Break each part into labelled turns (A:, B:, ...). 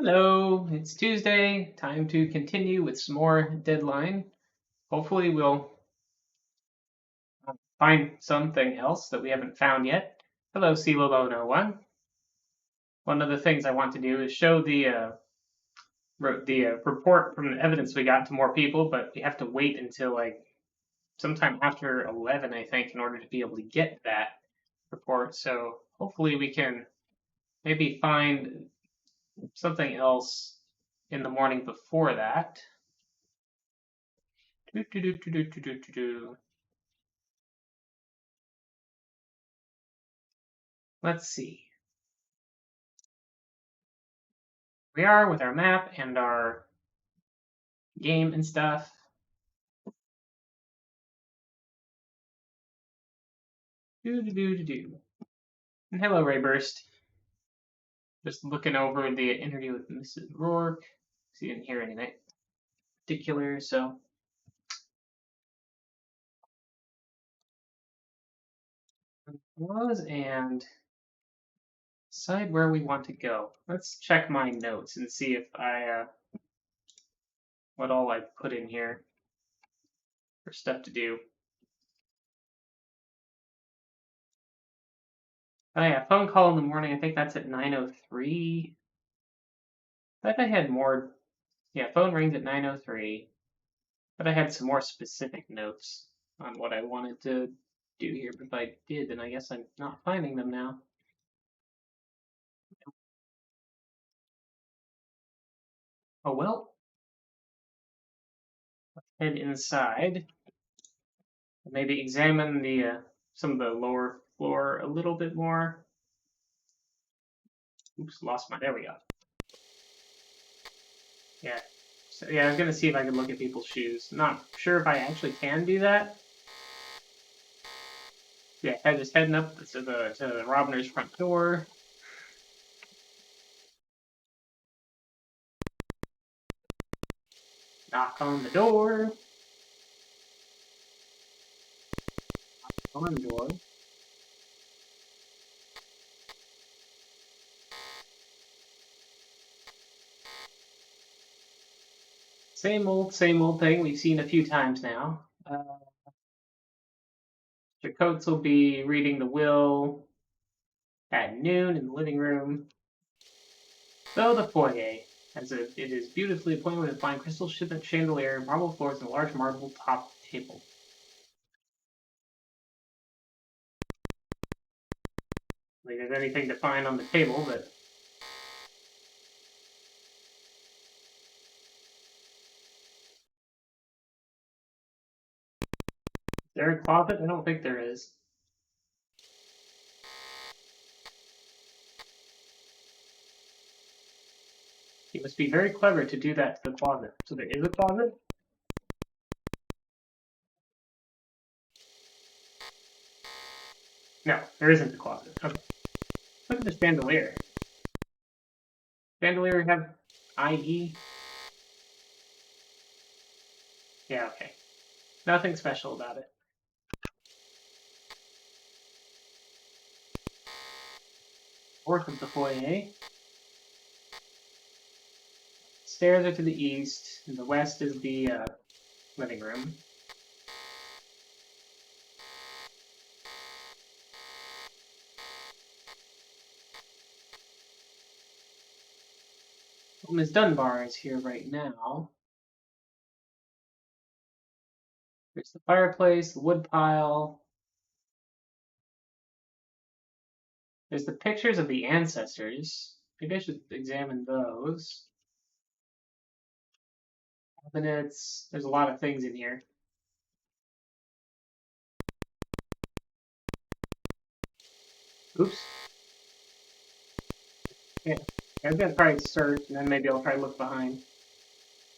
A: Hello, it's Tuesday. Time to continue with some more Deadline. Hopefully, we'll find something else that we haven't found yet. Hello, C1. One of the things I want to do is show the report from the evidence we got to more people, but we have to wait until like sometime after 11, I think, in order to be able to get that report. So hopefully, we can maybe find something else in the morning before that. Do, do, do, do, do, do, do, do, do. Let's see. We are with our map and our game and stuff. Do. And hello, Rayburst. Just looking over the interview with Mrs. Rourke. She didn't hear anything particular, so. And decide where we want to go. Let's check my notes and see if what all I put in here for stuff to do. Oh yeah, phone call in the morning. I think that's at 9:03. I thought I had more. Yeah, phone rings at 9:03. But I had some more specific notes on what I wanted to do here. But if I did, then I guess I'm not finding them now. Oh well. Let's head inside. Maybe examine the some of the lower floor a little bit more. Oops, lost my. There we go. Yeah. So yeah, I was gonna see if I could look at people's shoes. Not sure if I actually can do that. Yeah, just heading up to the Robner's front door. Knock on the door. Knock on the door. Same old thing we've seen a few times now. Mr. Coates will be reading the will at noon in the living room. So the foyer, it is beautifully appointed with a fine crystal chandelier, marble floors, and a large marble top table. Like there's anything to find on the table, but is there a closet? I don't think there is. He must be very clever to do that to the closet. So there is a closet? No, there isn't a closet. Okay. Look at this chandelier. Chandelier have IE? Yeah, okay. Nothing special about it. North of the foyer. Stairs are to the east, and the west is the living room. Well, Ms. Dunbar is here right now. There's the fireplace, the wood pile. There's the pictures of the ancestors. Maybe I should examine those. Cabinets. There's a lot of things in here. Oops. Yeah, I'm gonna try and search, and then maybe I'll try to look behind.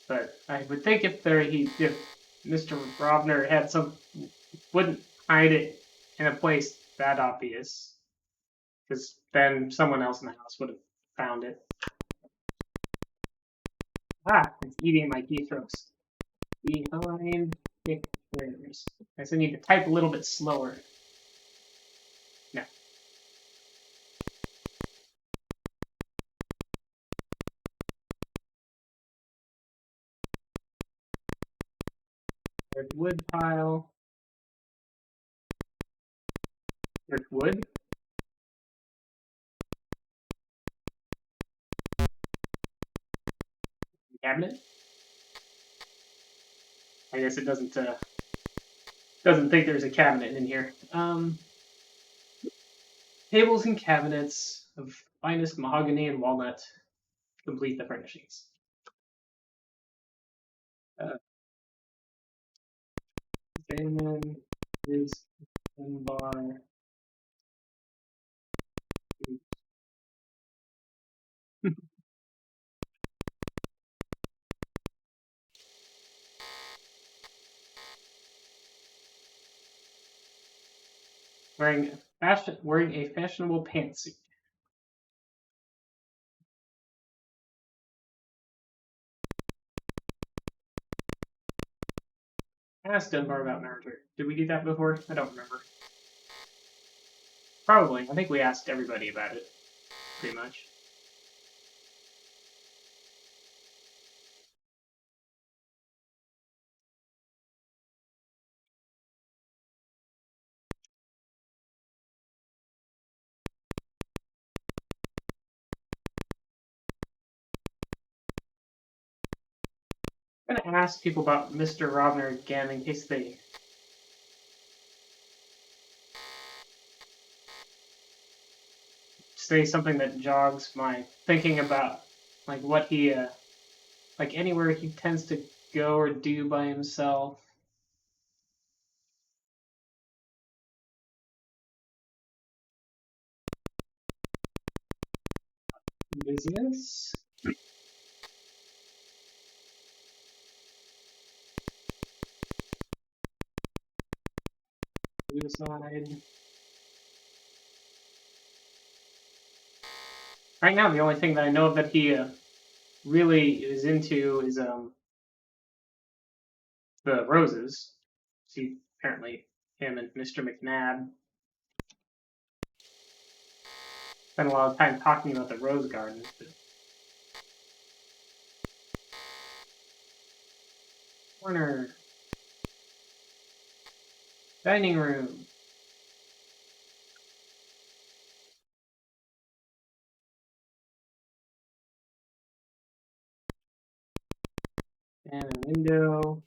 A: But I would think if Mr. Robner had wouldn't hide it in a place that obvious, because then someone else in the house would have found it. Ah, it's eating my keystrokes. Behind pictures. I guess I need to type a little bit slower. No. There's wood pile. There's wood. Cabinet. I guess it doesn't think there's a cabinet in here. Tables and cabinets of finest mahogany and walnut complete the furnishings. Examine is Dunbar. wearing a fashionable pantsuit. Ask Dunbar about Narrator. Did we do that before? I don't remember. Probably. I think we asked everybody about it, pretty much. I'm gonna ask people about Mr. Robner again in case they say something that jogs my thinking about like what he like anywhere he tends to go or do by himself. Business. Suicide. Right now, the only thing that I know that he really is into is the roses. See, apparently him and Mr. McNabb spent a lot of time talking about the rose gardens. Corner. Dining room. And a window.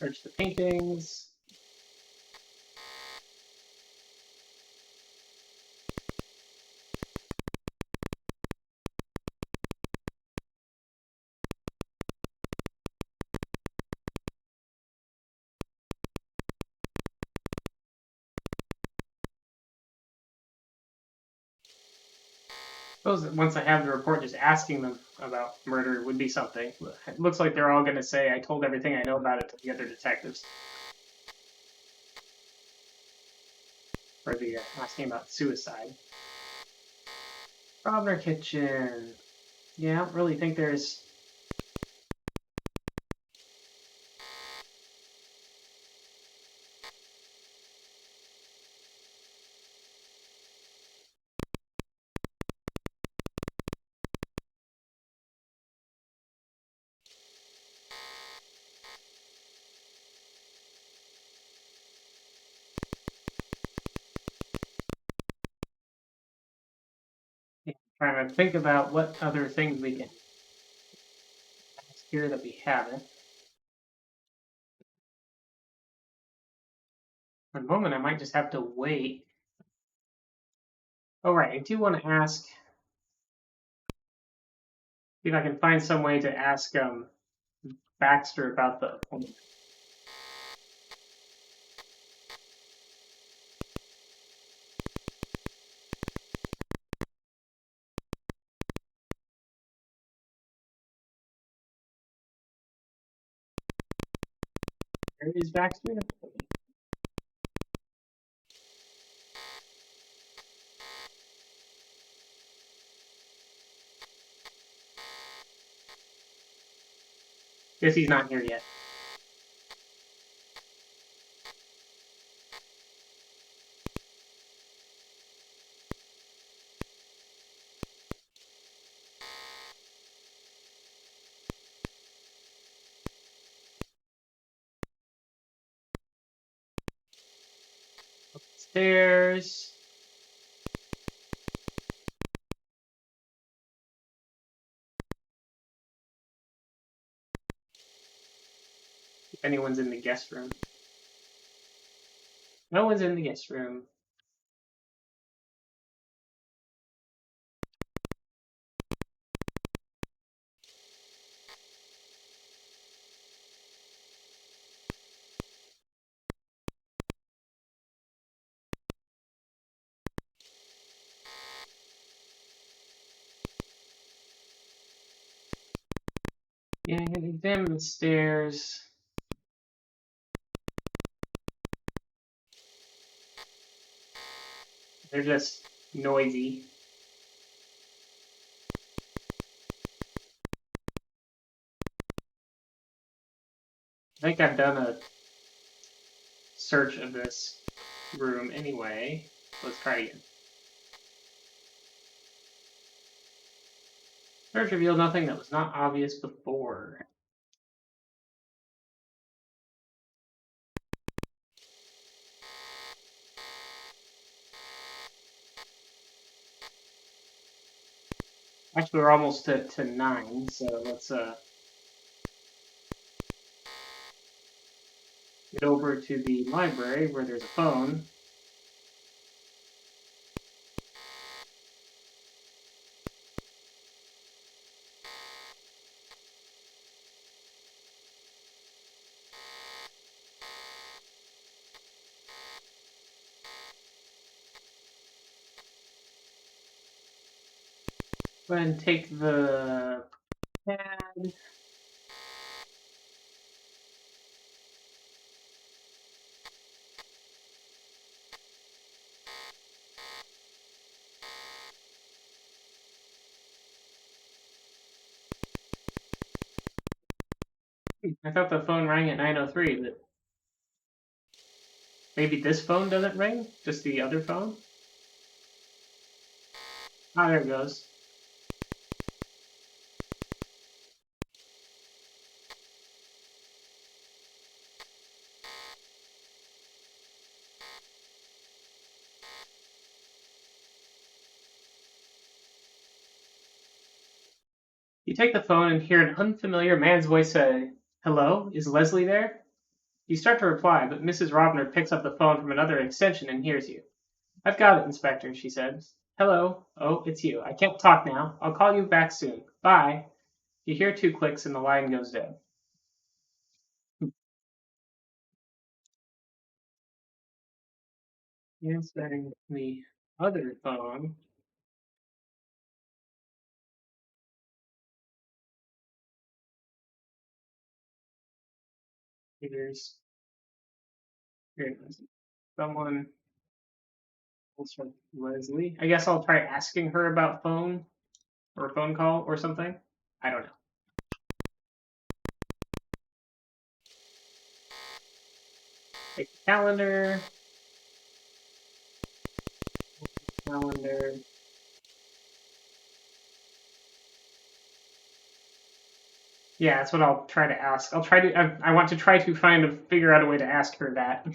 A: Search the paintings. Suppose that once I have the report, just asking them about murder would be something. It looks like they're all going to say, I told everything I know about it to the other detectives. Or the asking about suicide. Robner kitchen. Yeah, I don't really think there's... Trying to think about what other things we can ask here that we haven't. For the moment, I might just have to wait. Oh, right, I do want to ask... See if I can find some way to ask Baxter about the... Where is Baxter? Guess he's not here yet. stairs. If anyone's in the guest room. No one's in the guest room. Yeah, examine the stairs. They're just noisy. I think I've done a search of this room anyway. Let's try again. Search revealed nothing that was not obvious before. Actually, we're almost to 9, so let's get over to the library where there's a phone. Go ahead and take the pad. I thought the phone rang at 9:03, but maybe this phone doesn't ring? Just the other phone? Ah, there it goes. You take the phone and hear an unfamiliar man's voice say, "Hello, is Leslie there?" You start to reply, but Mrs. Robner picks up the phone from another extension and hears you. "I've got it, Inspector," she says. "Hello. Oh, it's you. I can't talk now. I'll call you back soon. Bye." You hear 2 clicks and the line goes dead. Answering the other phone. Here's here it is. Someone else from Leslie. I guess I'll try asking her about phone or phone call or something. I don't know. Take the calendar. Calendar. Yeah, that's what I'll try to ask. I'll try to. I want to try to figure out a way to ask her that.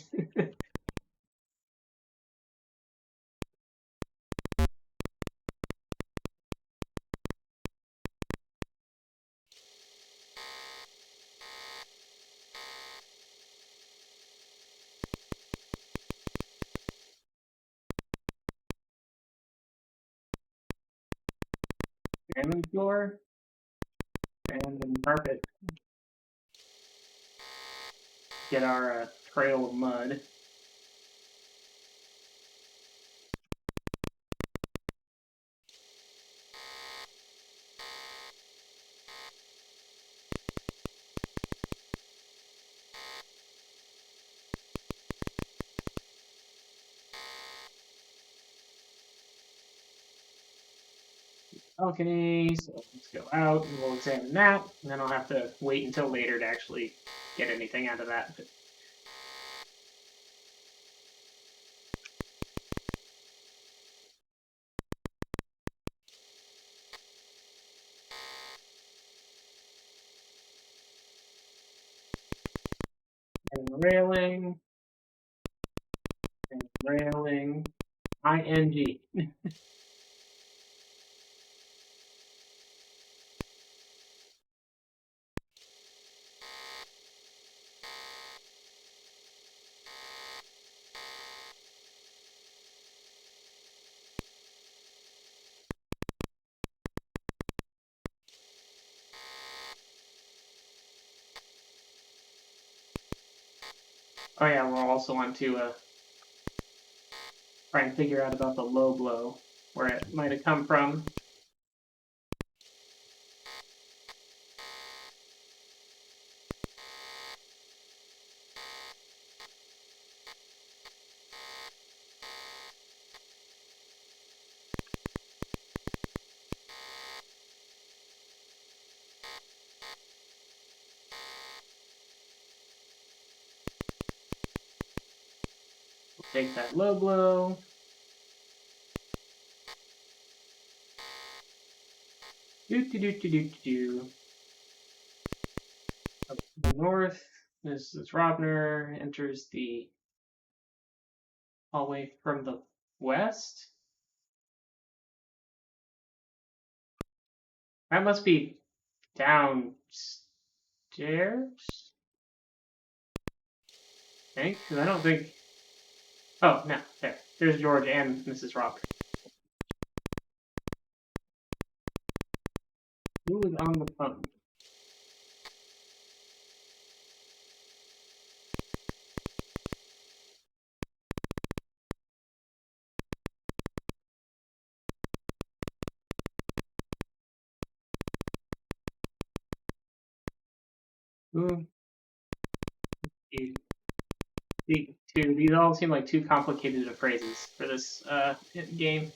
A: Random floor. Random carpet. Get our trail of mud. Balcony. So let's go out and we'll examine that. And then I'll have to wait until later to actually get anything out of that. And the railing. And Railing. ING. Oh yeah, we'll also want to try and figure out about the low blow, where it might have come from. We'll take that low blow. Do. Up to the north, this is Robner, enters the hallway from the west. That must be downstairs, I think, because I don't think... Oh, no, there. There's George and Mrs. Robner. Who was on the phone? Who? These all seem like too complicated of phrases for this game.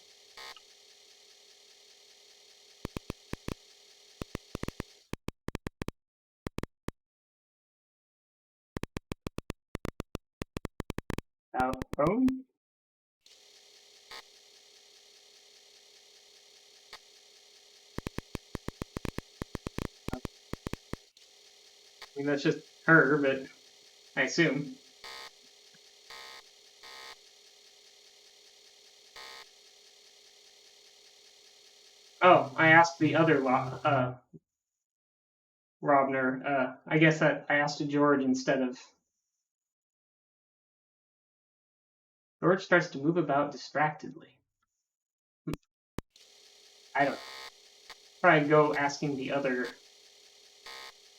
A: Phone? I mean, that's just her, but I assume. Oh, I asked the other Robner. I guess that I asked George instead of... George starts to move about distractedly. I don't know. Probably go asking the other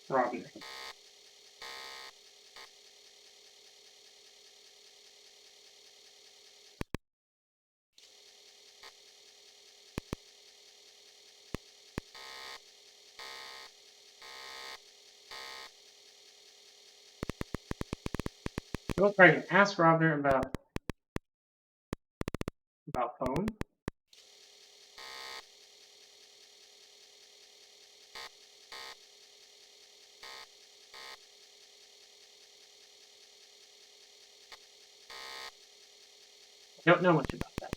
A: Robner. We'll try to ask Robner about phone. I don't know much about that.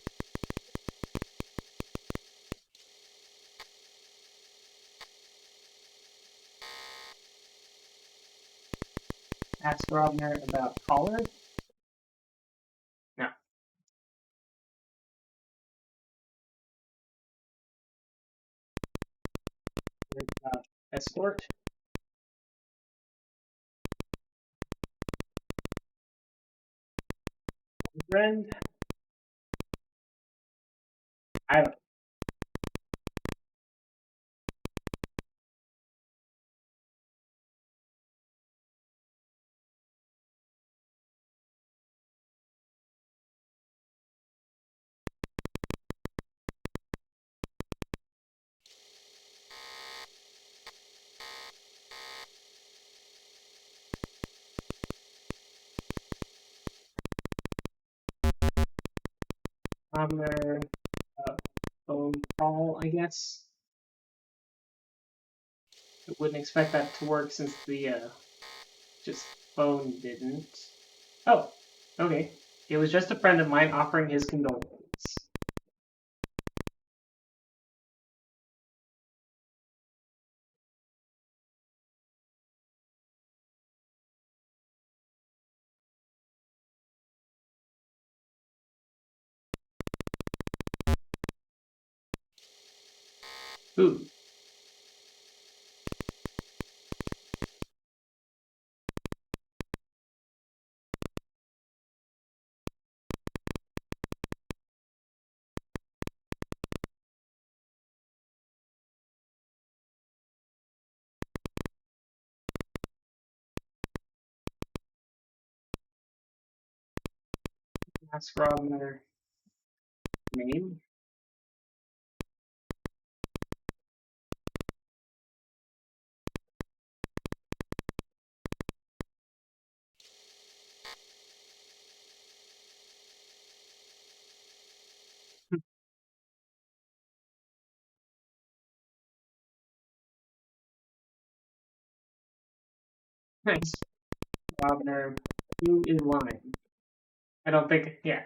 A: Ask Robner about caller. No. Escort. Friend. I don't. Robner. Phone call, I guess. I wouldn't expect that to work since the just phone didn't. Oh, okay. It was just a friend of mine offering his condolences. Ooh. Ask Rob their name. Nice. Robner. Who is lying? I don't think. Yeah.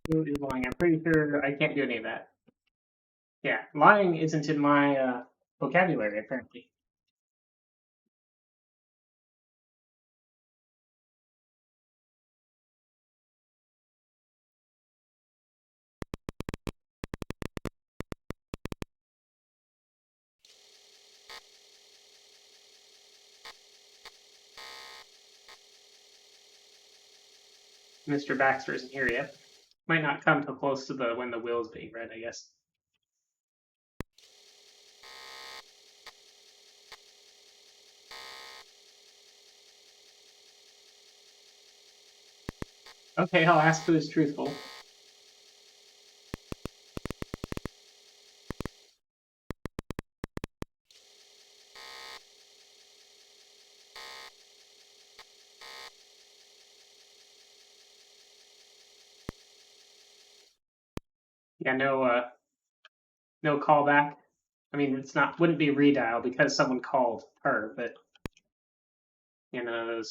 A: Who is lying? I'm pretty sure I can't do any of that. Yeah. Lying isn't in my vocabulary, apparently. Mr. Baxter isn't here yet. Might not come till close to the when the will is being read, I guess. Okay, I'll ask who is truthful. Yeah, no callback. I mean, it's not wouldn't be redial because someone called her, but those.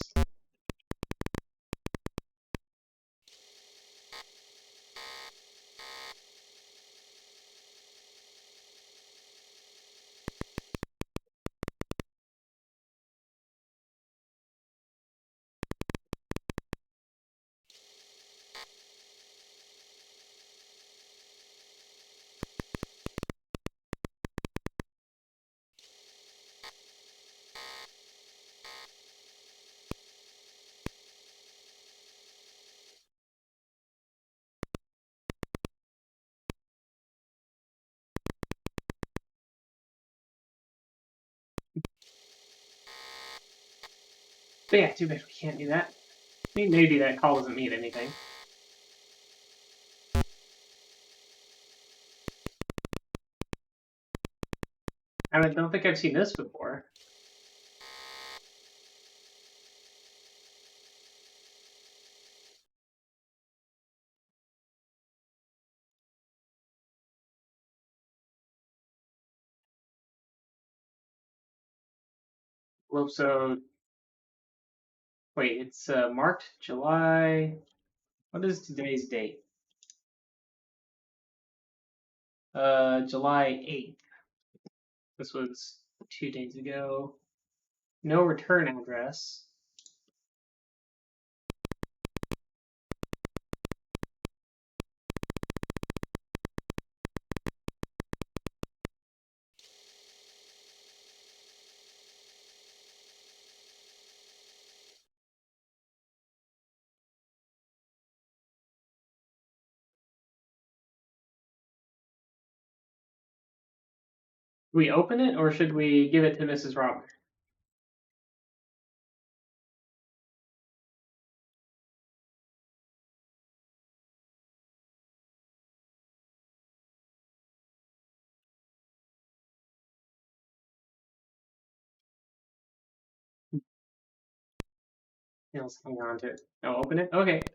A: But yeah, too bad we can't do that. I mean, maybe that call doesn't mean anything. I don't think I've seen this before. Well, so wait, it's marked July. What is today's date? July 8th. This was 2 days ago. No return address. We open it, or should we give it to Mrs. Robner? Yeah, let's hang on to it. Oh, open it? Okay.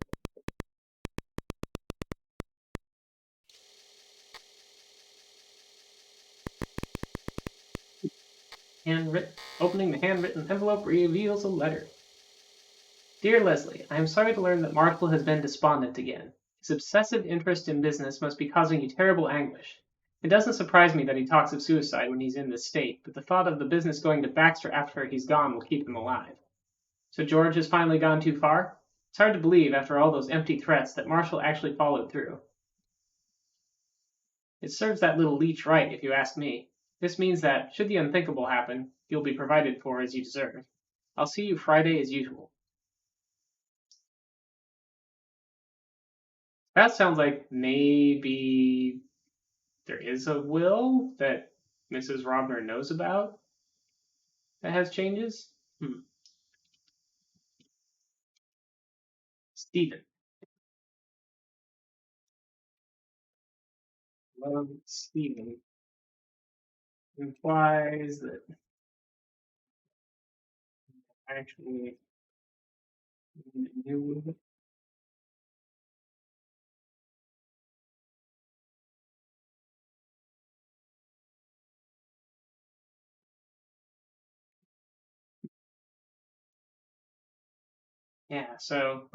A: Opening the handwritten envelope reveals a letter. Dear Leslie, I am sorry to learn that Marshall has been despondent again. His obsessive interest in business must be causing you terrible anguish. It doesn't surprise me that he talks of suicide when he's in this state, but the thought of the business going to Baxter after he's gone will keep him alive. So George has finally gone too far? It's hard to believe, after all those empty threats, that Marshall actually followed through. It serves that little leech right, if you ask me. This means that, should the unthinkable happen, you'll be provided for as you deserve. I'll see you Friday as usual. That sounds like maybe there is a will that Mrs. Robner knows about that has changes. Stephen. Love Stephen implies that actually knew. Yeah, so,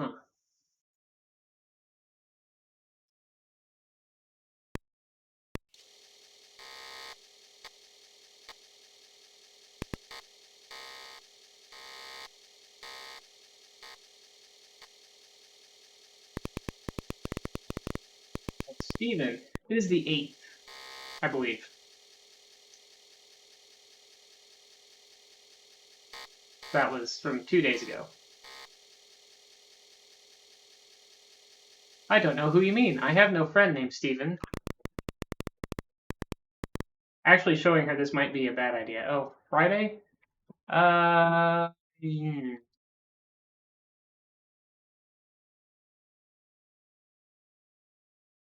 A: Stephen. It is the 8th, I believe. That was from 2 days ago. I don't know who you mean. I have no friend named Stephen. Actually, showing her this might be a bad idea. Oh, Friday? Uh,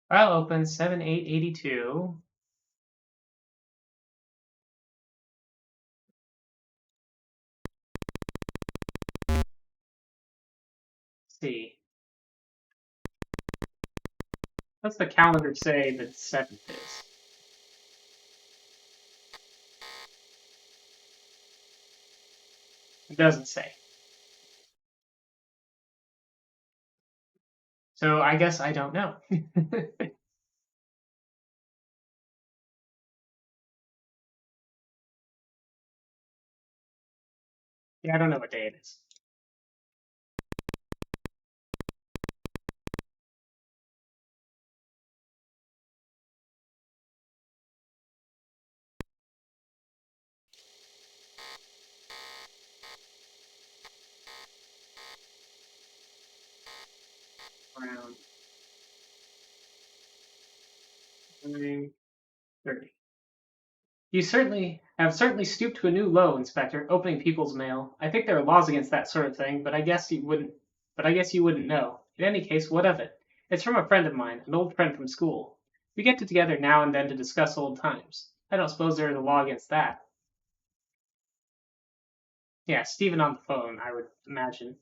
A: File open 7882. See. What's the calendar say that 7th is? It doesn't say. So I guess I don't know. Yeah, I don't know what day it is. Around 9:30. You certainly stooped to a new low, Inspector, opening people's mail. I think there are laws against that sort of thing, but I guess you wouldn't know. In any case, what of it? It's from a friend of mine, an old friend from school. We get together now and then to discuss old times. I don't suppose there is a law against that. Yeah, Stephen on the phone, I would imagine.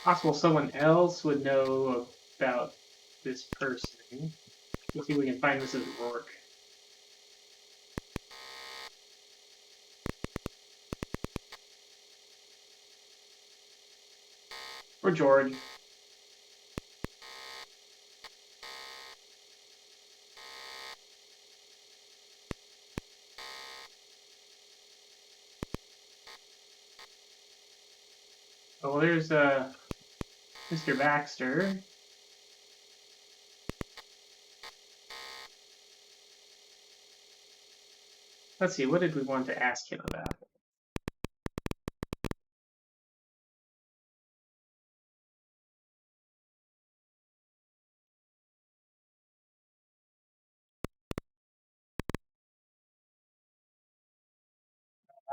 A: Possible someone else would know about this person. Let's see if we can find Mrs. Rourke. Or George. Oh, well, there's Mr. Baxter. Let's see, what did we want to ask him about?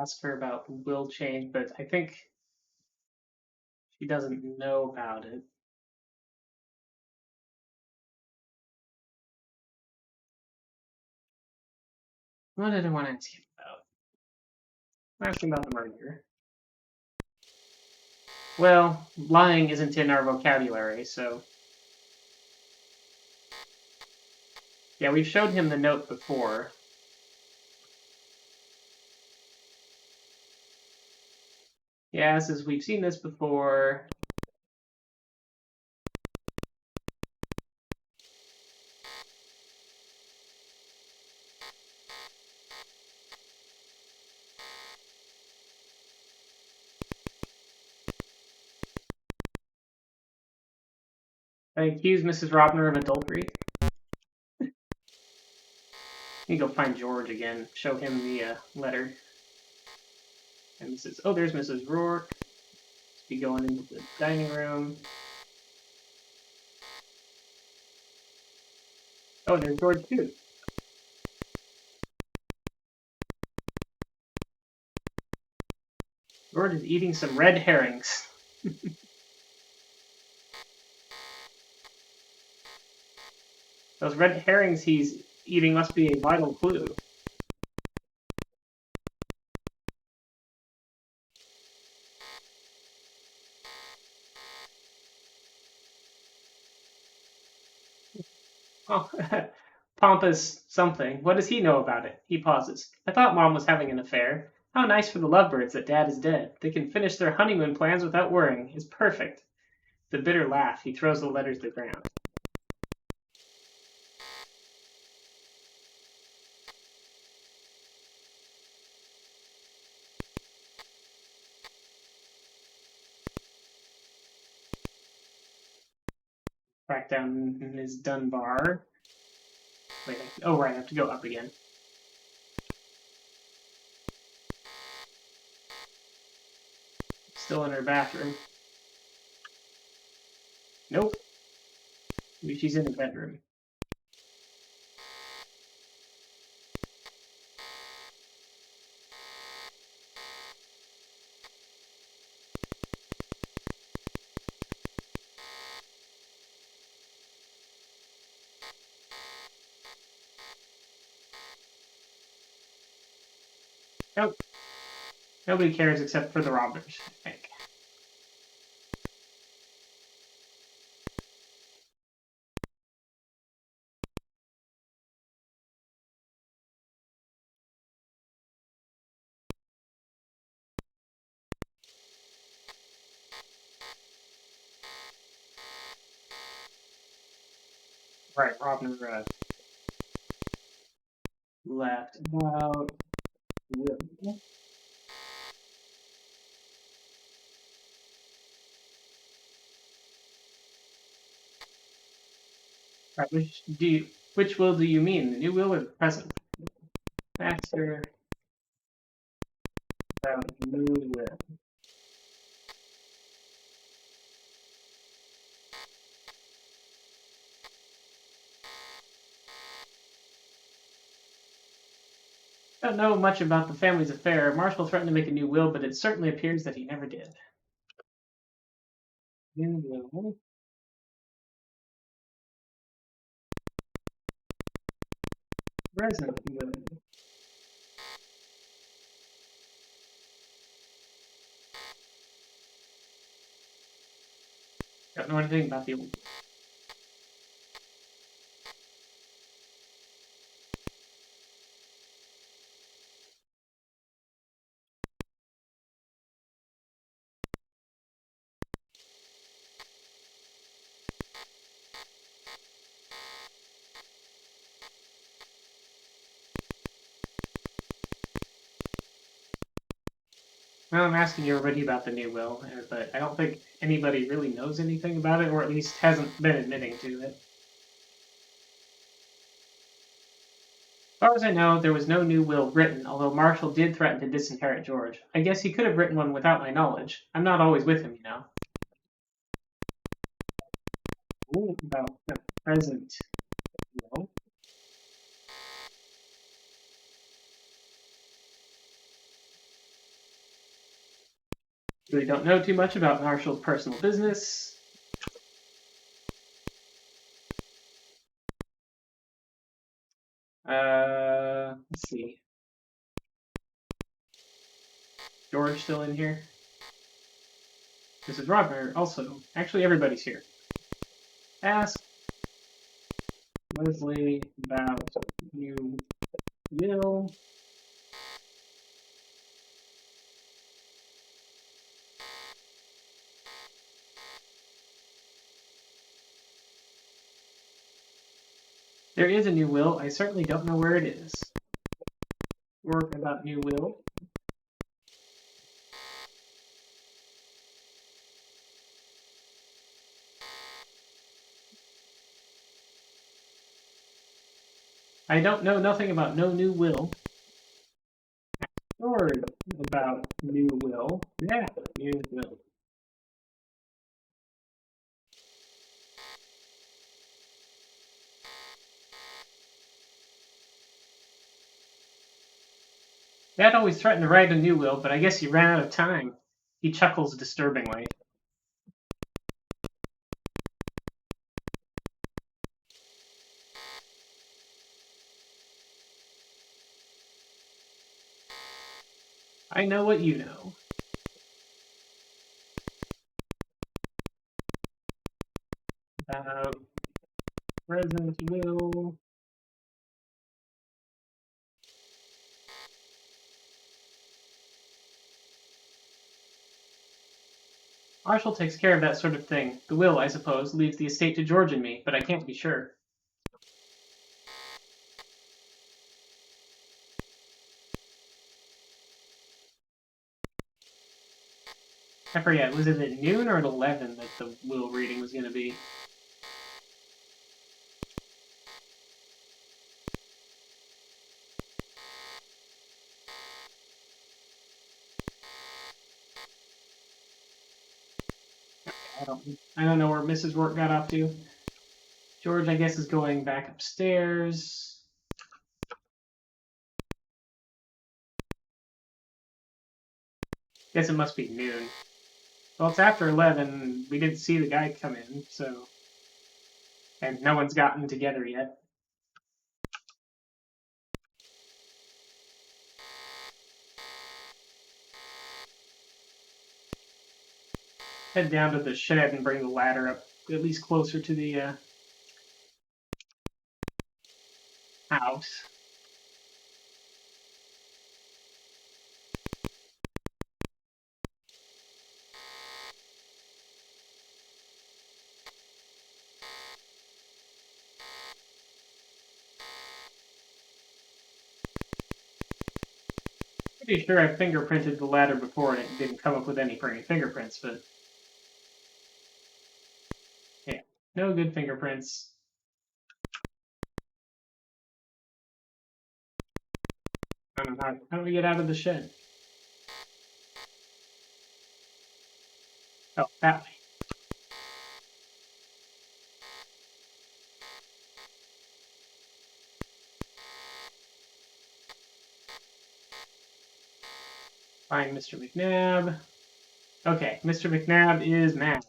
A: Ask her about will change, but I think she doesn't know about it. What did I want to ask him about? I'm asking about the murder. Well, lying isn't in our vocabulary, so. Yeah, we've showed him the note before. Yeah, says we've seen this before. I accuse Mrs. Robner of adultery. You go find George again. Show him the letter. And Mrs. Oh, there's Mrs. Rourke. Let's be going into the dining room. Oh, there's George too. George is eating some red herrings. Those red herrings he's eating must be a vital clue. Oh, pompous something. What does he know about it? He pauses. I thought Mom was having an affair. How nice for the lovebirds that Dad is dead. They can finish their honeymoon plans without worrying. It's perfect. The bitter laugh. He throws the letters to the ground. Back down Ms. Dunbar. Wait, oh right, I have to go up again. Still in her bathroom. Nope. Maybe she's in the bedroom. Nope. Nobody cares except for the robbers, I think. Right, Robner left about. Right, which will do you mean, the new will or the present? Baxter about new will. I don't know much about the family's affair. Marshall threatened to make a new will, but it certainly appears that he never did. New will. Present will. Don't know anything about the old. Well, I'm asking everybody about the new will, but I don't think anybody really knows anything about it, or at least hasn't been admitting to it. As far as I know, there was no new will written, although Marshall did threaten to disinherit George. I guess he could have written one without my knowledge. I'm not always with him, you know. Ooh, about the present will. Really don't know too much about Marshall's personal business. Let's see. George still in here? Mrs. Robner also. Actually, everybody's here. Ask Leslie about new will. There is a new will. I certainly don't know where it is. Work about new will. I don't know nothing about no new will. Story about new will. Yeah, new will. Dad always threatened to write a new will, but I guess he ran out of time. He chuckles disturbingly. I know what you know. About present will. Marshall takes care of that sort of thing. The will, I suppose, leaves the estate to George and me, but I can't be sure. I forget, was it at noon or at 11 that the will reading was going to be? I don't know where Mrs. Rourke got off to. George, I guess, is going back upstairs. Guess it must be noon. Well, it's after 11. We didn't see the guy come in, so... And no one's gotten together yet. Head down to the shed and bring the ladder up, at least closer to the house. Pretty sure I fingerprinted the ladder before and it didn't come up with any fingerprints, but... Yeah, no good fingerprints. I don't know how do we get out of the shed? Oh, that way. Find Mr. McNabb. Okay, Mr. McNabb is mad.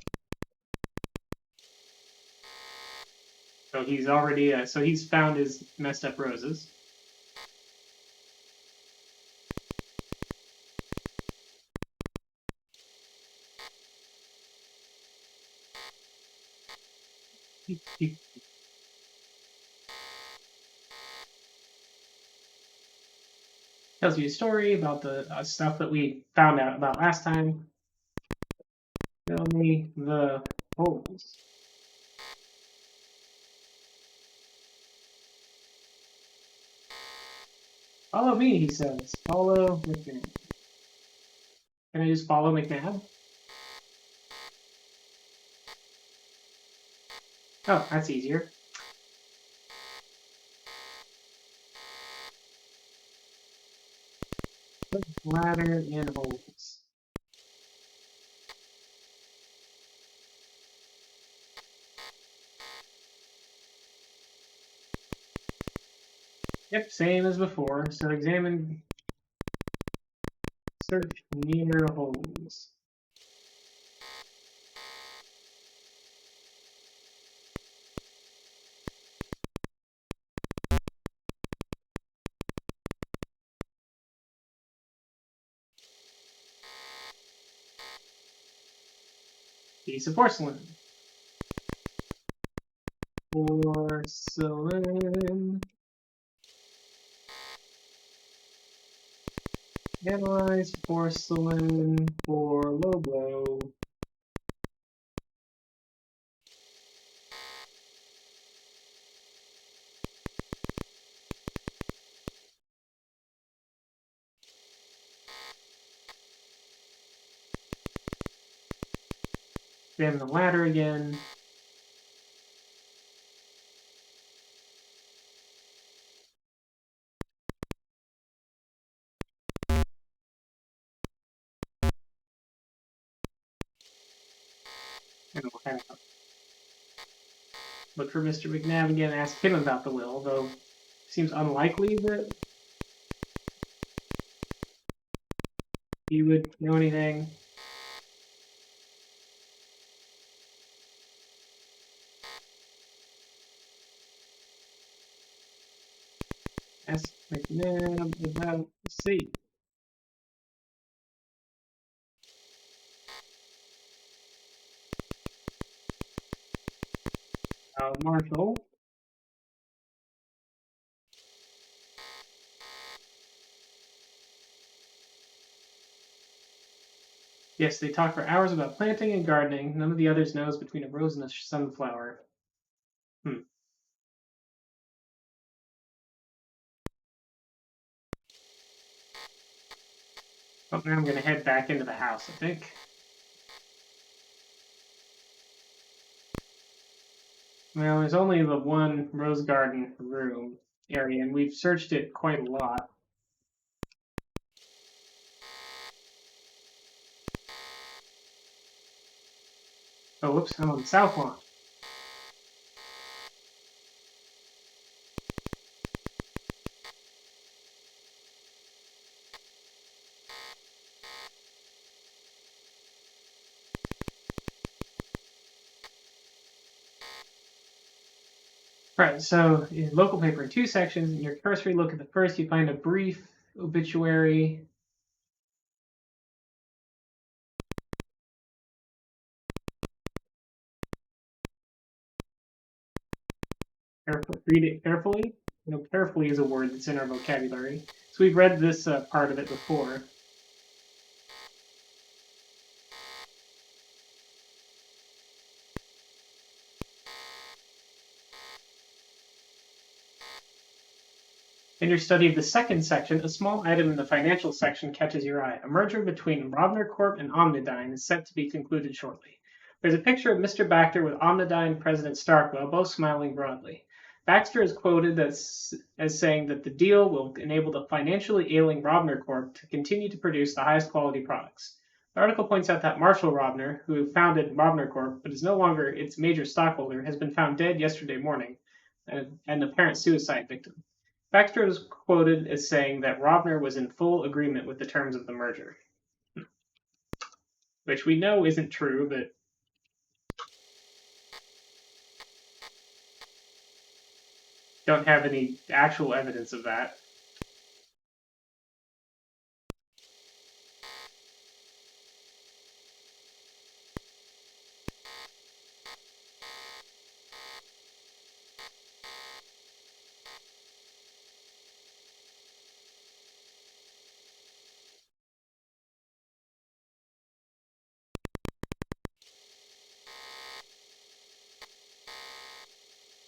A: So he's already, so he's found his messed up roses. Tells you a story about the stuff that we found out about last time. Tell me the holes. Follow me, he says. Follow McNabb. Can I just follow McNabb? Oh, that's easier. Put ladder in holes. Yep, same as before. So examine, search near holes. Piece of porcelain. Porcelain. Analyze porcelain for low blow. Examine the ladder again. And we'll head out. Look for Mr. McNabb again and ask him about the will, though it seems unlikely that he would know anything. Ask McNabb about the seat. Marshall. Yes, they talk for hours about planting and gardening. None of the others knows between a rose and a sunflower. Hmm. Oh, now I'm going to head back into the house, I think. Well, there's only the one rose garden room area, and we've searched it quite a lot. Oh, whoops, I'm on the south lawn. Right, so in local paper in 2 sections. In your cursory look at the first, you find a brief obituary. Read it carefully. You know, carefully is a word that's in our vocabulary. So we've read this part of it before. In your study of the second section, a small item in the financial section catches your eye. A merger between Robner Corp and Omnidyne is set to be concluded shortly. There's a picture of Mr. Baxter with Omnidyne President Starkwell, both smiling broadly. Baxter is quoted as saying that the deal will enable the financially ailing Robner Corp to continue to produce the highest quality products. The article points out that Marshall Robner, who founded Robner Corp but is no longer its major stockholder, has been found dead yesterday morning, an apparent suicide victim. Baxter was quoted as saying that Robner was in full agreement with the terms of the merger, which we know isn't true, but don't have any actual evidence of that.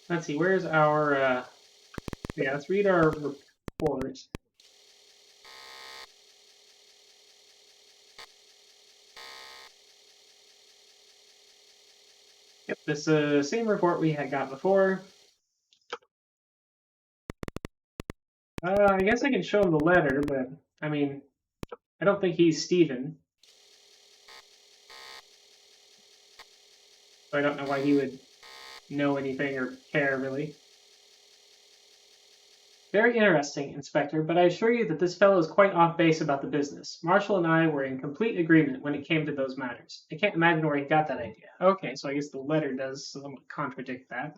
A: Let's see, where's our, yeah, let's read our report. Yep, this same report we had got before. I guess I can show him the letter, but, I mean, I don't think he's Stephen. So I don't know why he would know anything or care, really. Very interesting, Inspector, but I assure you that this fellow is quite off base about the business. Marshall and I were in complete agreement when it came to those matters. I can't imagine where he got that idea. Okay, so I guess the letter does somewhat contradict that.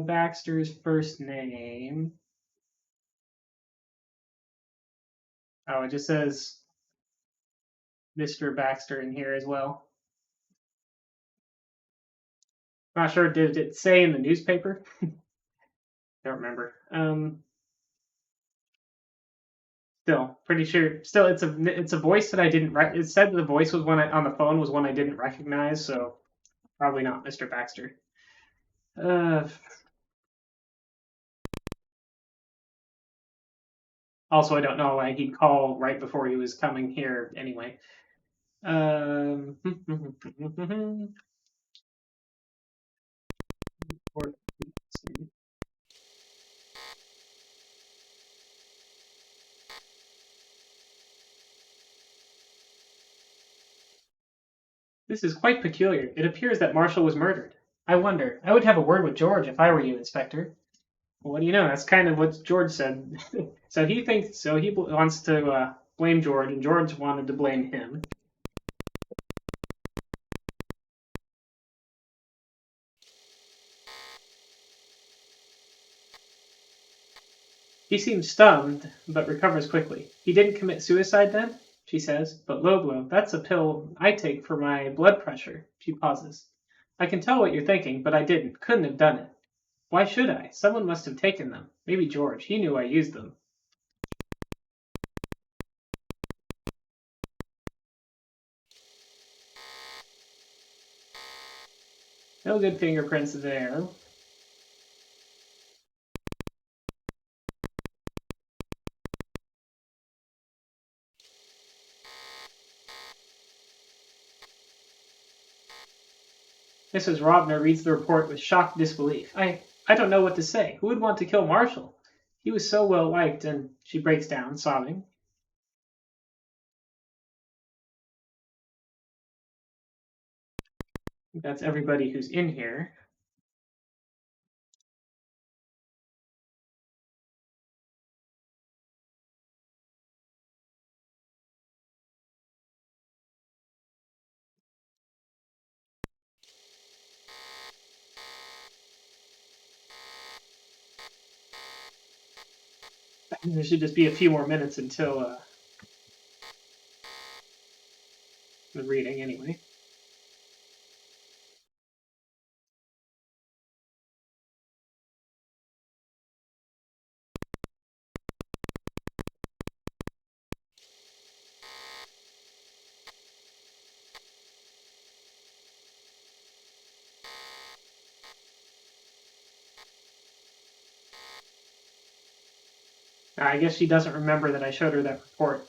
A: Baxter's first name. Oh, it just says Mr. Baxter in here as well. I'm not sure, did it say in the newspaper? Don't remember. Still, pretty sure. Still, it's a voice that I didn't. It said the voice was one on the phone was one I didn't recognize, so probably not Mr. Baxter. Also, I don't know why he'd call right before he was coming here anyway. Um, This is quite peculiar. It appears that Marshall was murdered. I wonder. I would have a word with George if I were you, Inspector. Well, what do you know? That's kind of what George said. So he thinks so. He wants to blame George, and George wanted to blame him. He seems stunned, but recovers quickly. He didn't commit suicide then? She says. But Loblo, that's a pill I take for my blood pressure. She pauses. I can tell what you're thinking, but I didn't. Couldn't have done it. Why should I? Someone must have taken them. Maybe George. He knew I used them. No good fingerprints there. Mrs. Robner reads the report with shocked disbelief. I don't know what to say. Who would want to kill Marshall? He was so well liked, and she breaks down, sobbing. That's everybody who's in here. There should just be a few more minutes until the reading, anyway. I guess she doesn't remember that I showed her that report.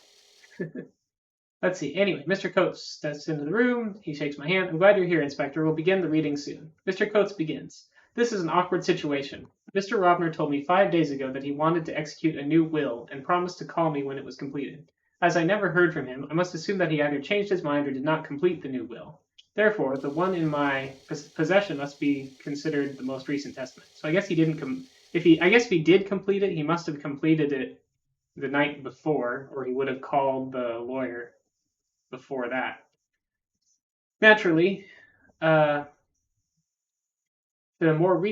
A: Let's see. Anyway, Mr. Coates steps into the room. He shakes my hand. I'm glad you're here, Inspector. We'll begin the reading soon. Mr. Coates begins. This is an awkward situation. Mr. Robner told me 5 days ago that he wanted to execute a new will and promised to call me when it was completed. As I never heard from him, I must assume that he either changed his mind or did not complete the new will. Therefore, the one in my possession must be considered the most recent testament. So I guess he didn't if he did complete it, he must have completed it the night before, or he would have called the lawyer before that. Naturally, the more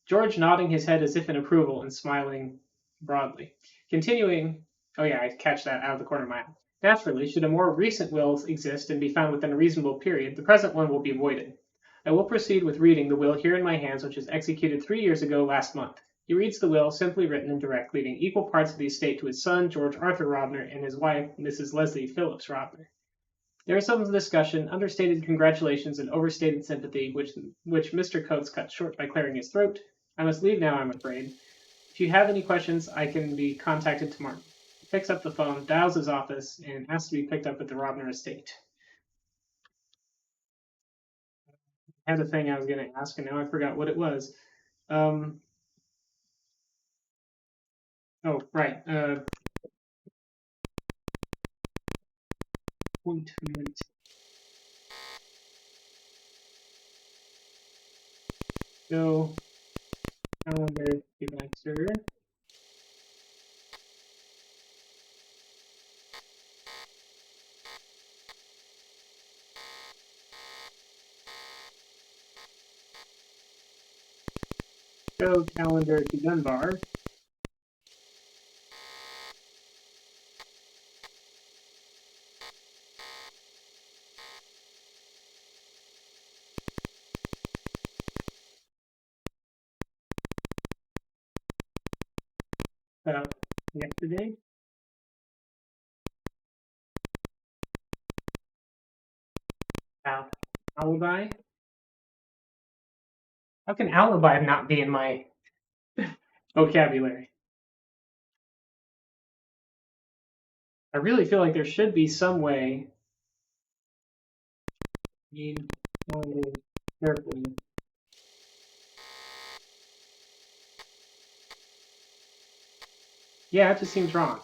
A: George nodding his head as if in approval and smiling broadly. Continuing, oh yeah, I catch that out of the corner of my eye. Naturally, should a more recent will exist and be found within a reasonable period, the present one will be voided. I will proceed with reading the will here in my hands, which was executed 3 years ago last month. He reads the will, simply written and direct, leaving equal parts of the estate to his son, George Arthur Robner, and his wife, Mrs. Leslie Phillips Robner. There is some discussion, understated congratulations, and overstated sympathy, which Mr. Coates cut short by clearing his throat. I must leave now, I'm afraid. If you have any questions, I can be contacted tomorrow. He picks up the phone, dials his office, and asks to be picked up at the Robner estate. I had a thing I was going to ask, and now I forgot what it was. Oh, right. Appointment. Go. Calendar. Baxter. Go calendar to Dunbar. Yesterday. Alibi. How can alibi not be in my vocabulary? I really feel like there should be some way. Carefully. Yeah, it just seems wrong.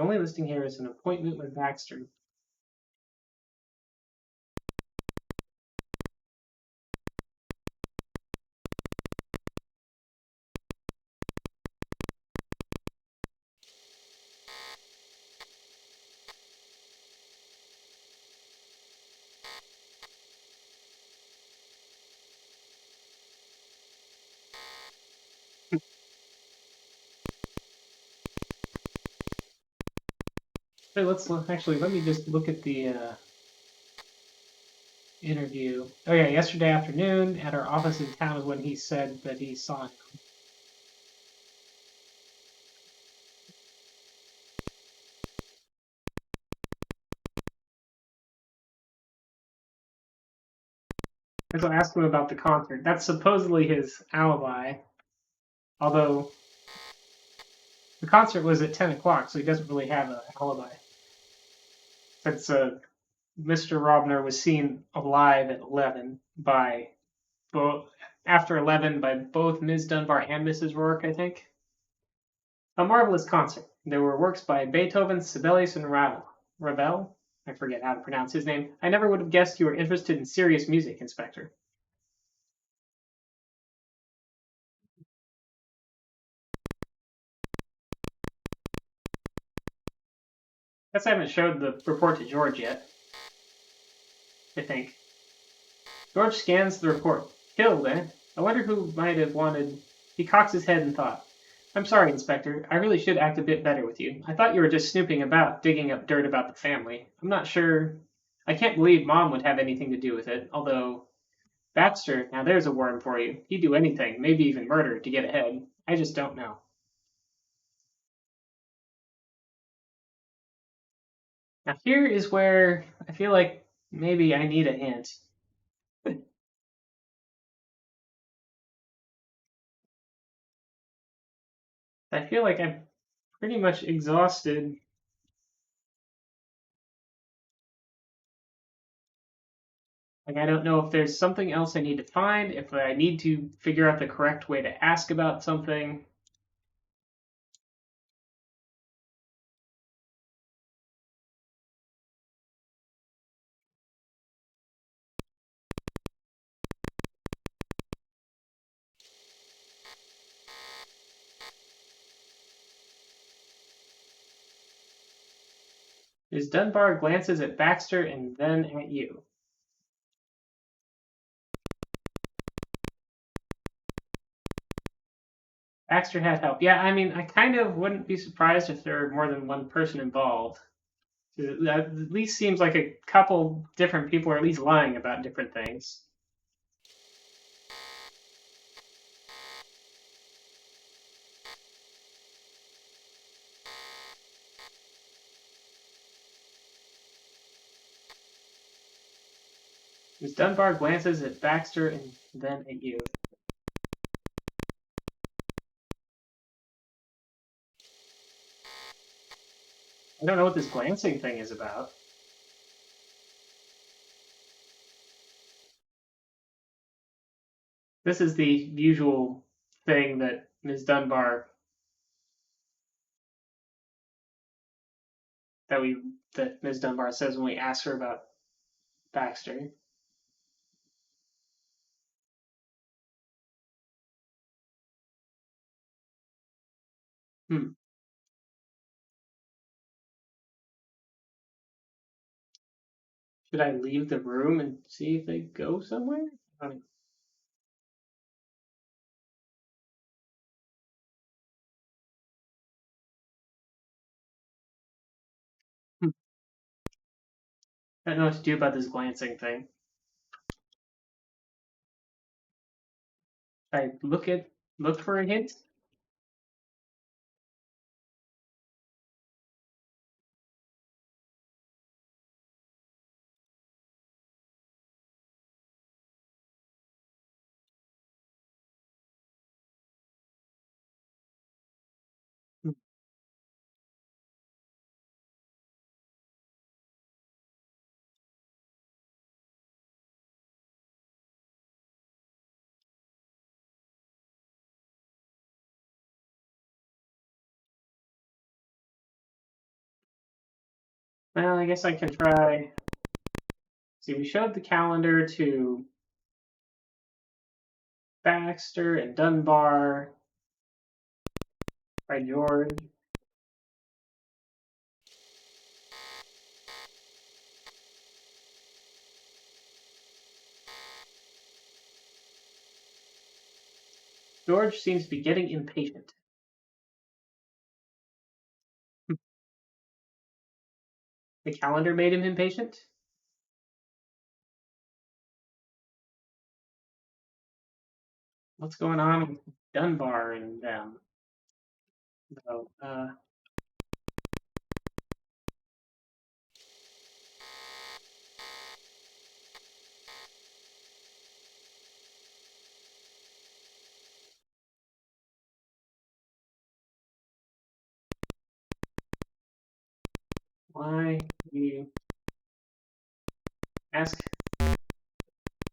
A: only listing here is an appointment with Baxter. Hey, let me just look at the interview. Oh yeah, yesterday afternoon at our office in town is when he said that he saw him. And so I asked him about the concert. That's supposedly his alibi, although the concert was at 10 o'clock, so he doesn't really have an alibi. Since Mr. Robner was seen alive at 11 by both after 11 by both Ms. Dunbar and Mrs. Rourke, I think. A marvelous concert. There were works by Beethoven, Sibelius, and Ravel. I forget how to pronounce his name. I never would have guessed you were interested in serious music, Inspector. Guess I haven't showed the report to George yet. I think. George scans the report. Killed, eh? I wonder who might have wanted. He cocks his head in thought. I'm sorry, Inspector. I really should act a bit better with you. I thought you were just snooping about, digging up dirt about the family. I'm not sure. I can't believe Mom would have anything to do with it, although. Baxter, now there's a worm for you. He'd do anything, maybe even murder, to get ahead. I just don't know. Now here is where I feel like maybe I need a hint. I feel like I'm pretty much exhausted. Like, I don't know if there's something else I need to find, if I need to figure out the correct way to ask about something. Ms. Dunbar glances at Baxter and then at you. Baxter had help. Yeah, I mean, I kind of wouldn't be surprised if there were more than one person involved. That at least seems like a couple different people are at least lying about different things. Ms. Dunbar glances at Baxter and then at you. I don't know what this glancing thing is about. This is the usual thing that Ms. Dunbar that we that Ms. Dunbar says when we ask her about Baxter. Hmm. Should I leave the room and see if they go somewhere? I don't know what to do about this glancing thing. I look for a hint. Hmm. Well, I guess I can try. See, we showed the calendar to Baxter and Dunbar by George. George seems to be getting impatient. The calendar made him impatient? What's going on with Dunbar and them? So, why do you ask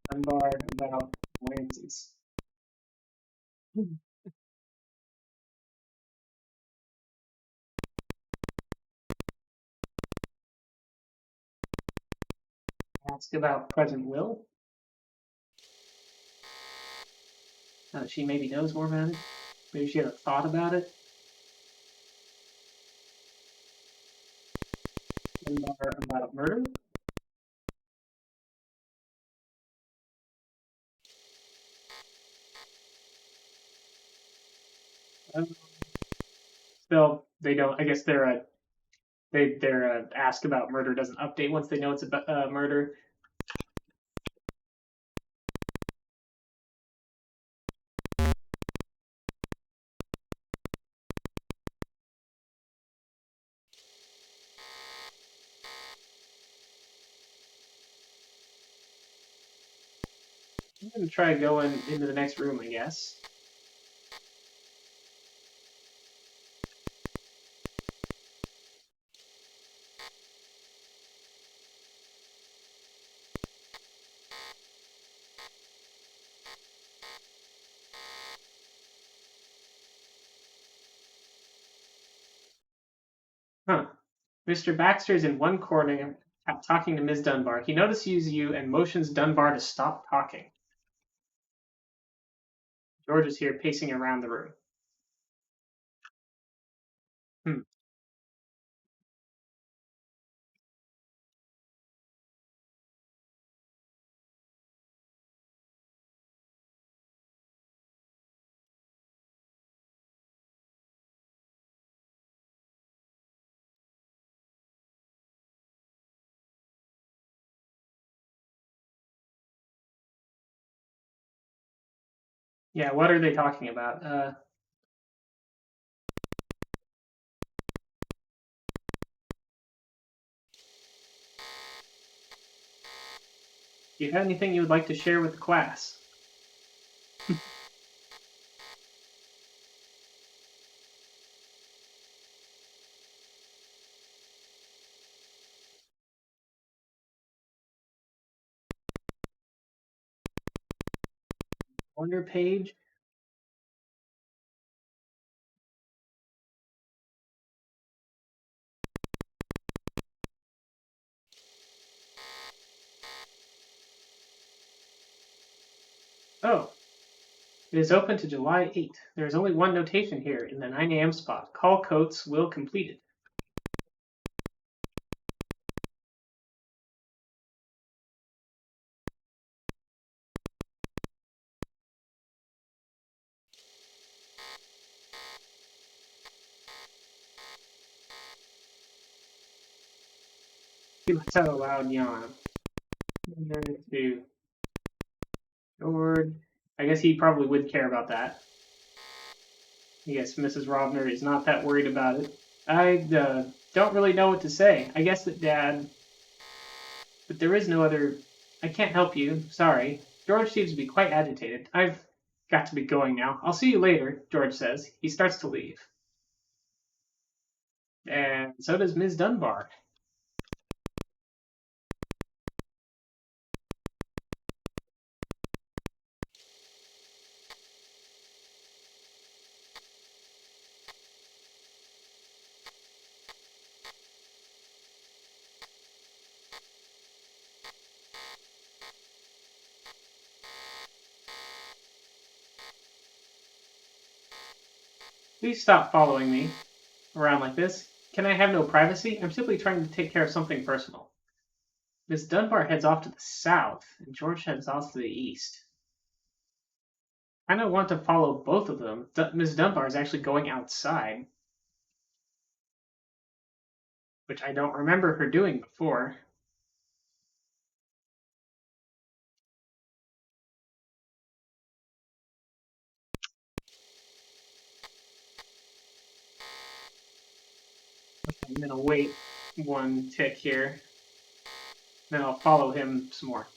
A: Dunbar about Lances? Ask about Present Will? She maybe knows more about it. Maybe she had a thought about it. Dunbar about murder? Still, they don't. I guess their ask about murder doesn't update once they know it's about murder. I'm gonna try going into the next room, I guess. Huh. Mr. Baxter is in one corner talking to Ms. Dunbar. He notices you and motions Dunbar to stop talking. George is here pacing around the room. Hmm. Yeah, what are they talking about? Do you have anything you would like to share with the class? Corner page? Oh, it is open to July 8th. There is only one notation here in the 9 a.m. spot. Call Coates will completed. He lets out a loud yawn. And then to George. I guess he probably would care about that. I guess Mrs. Robner is not that worried about it. I don't really know what to say. I guess that Dad... But there is no other... I can't help you. Sorry. George seems to be quite agitated. I've got to be going now. I'll see you later, George says. He starts to leave. And so does Ms. Dunbar. Please stop following me around like this. Can I have no privacy? I'm simply trying to take care of something personal. Miss Dunbar heads off to the south, and George heads off to the east. I don't want to follow both of them. Miss Dunbar is actually going outside, which I don't remember her doing before. I'm gonna wait one tick here, then I'll follow him some more.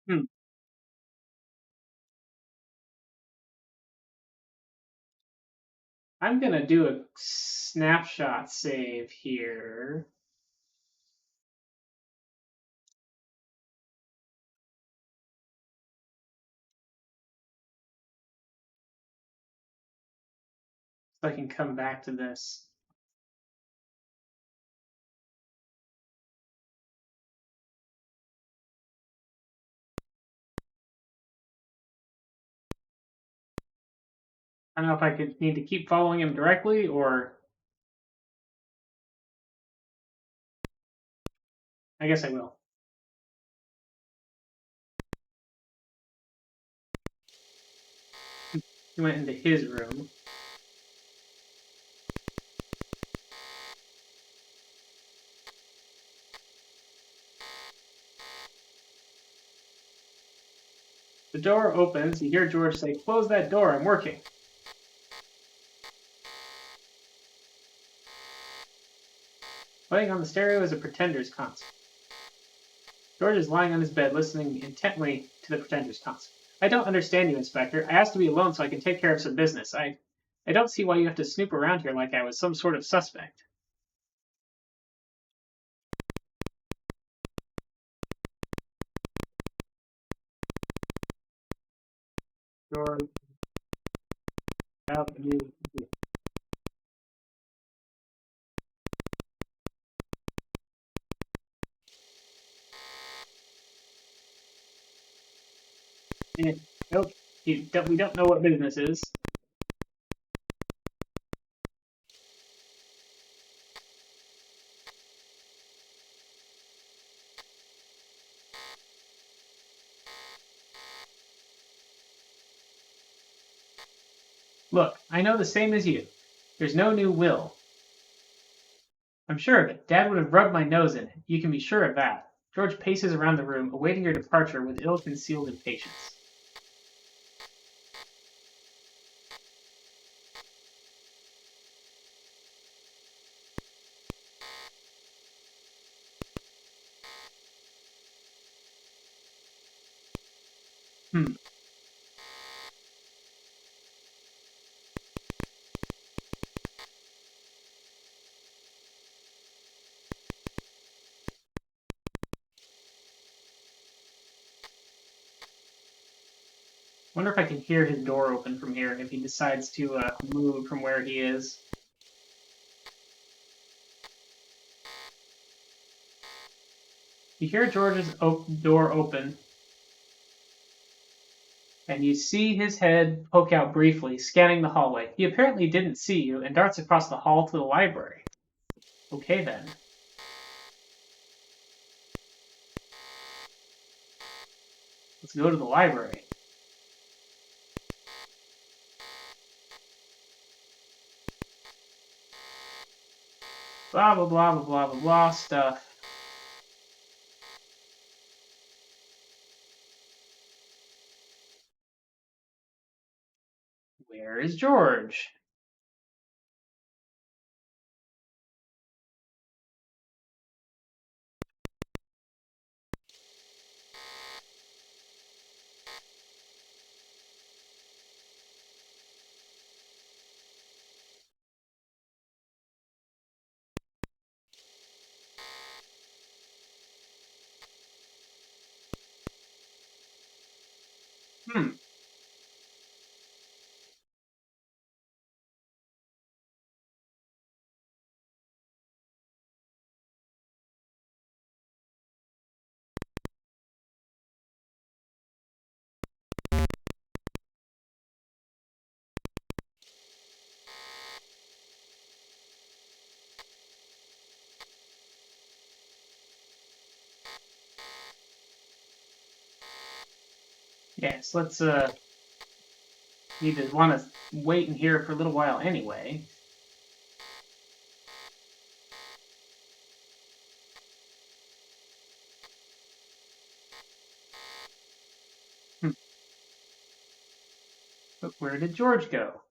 A: Hmm. I'm gonna do a snapshot save here. So I can come back to this. I don't know if I could need to keep following him directly or I guess I will. He went into his room. The door opens. You hear George say, "Close that door, I'm working." Playing on the stereo is a Pretenders concert. George is lying on his bed listening intently to the Pretenders concert. I don't understand you, Inspector. I asked to be alone so I can take care of some business. I don't see why you have to snoop around here like I was some sort of suspect. George, out you. Nope. We don't know what business is. Look, I know the same as you. There's no new will. I'm sure of it. Dad would have rubbed my nose in it. You can be sure of that. George paces around the room, awaiting your departure with ill-concealed impatience. Hmm. Wonder if I can hear his door open from here if he decides to move from where he is. You hear George's door open, and you see his head poke out briefly, scanning the hallway. He apparently didn't see you and darts across the hall to the library. Okay then. Let's go to the library. Blah, blah, blah, blah, blah, blah, blah stuff. Where is George? Yes, let's need to want to wait in here for a little while anyway. But where did George go?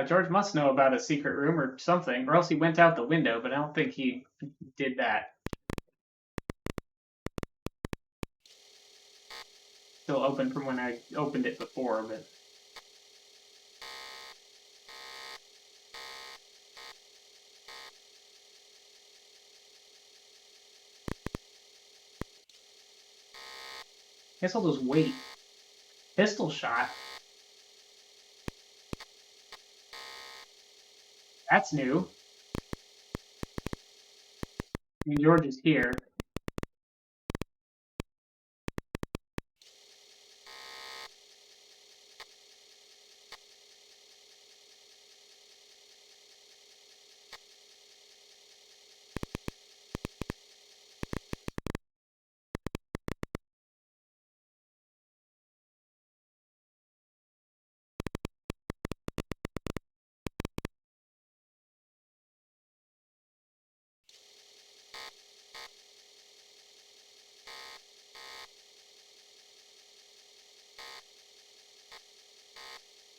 A: George must know about a secret room or something, or else he went out the window, but I don't think he did that. Still open from when I opened it before, but I guess I'll just wait. Pistol shot? That's new. I mean, George is here.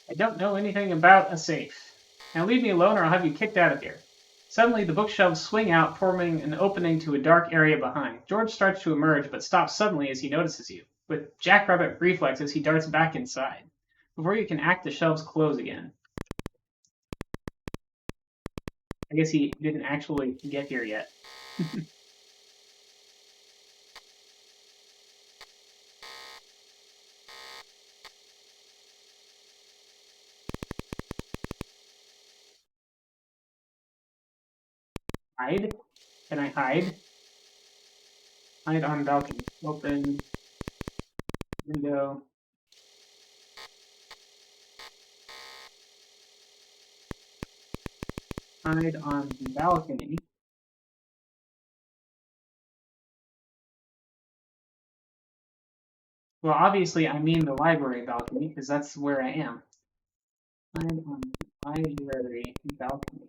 A: I don't know anything about a safe. Now leave me alone or I'll have you kicked out of here. Suddenly, the bookshelves swing out, forming an opening to a dark area behind. George starts to emerge, but stops suddenly as he notices you. With jackrabbit reflexes, he darts back inside. Before you can act, the shelves close again. I guess he didn't actually get here yet. Hide? Can I hide? Hide on balcony. Open window. Hide on balcony. Well, obviously I mean the library balcony, because that's where I am. Hide on library balcony.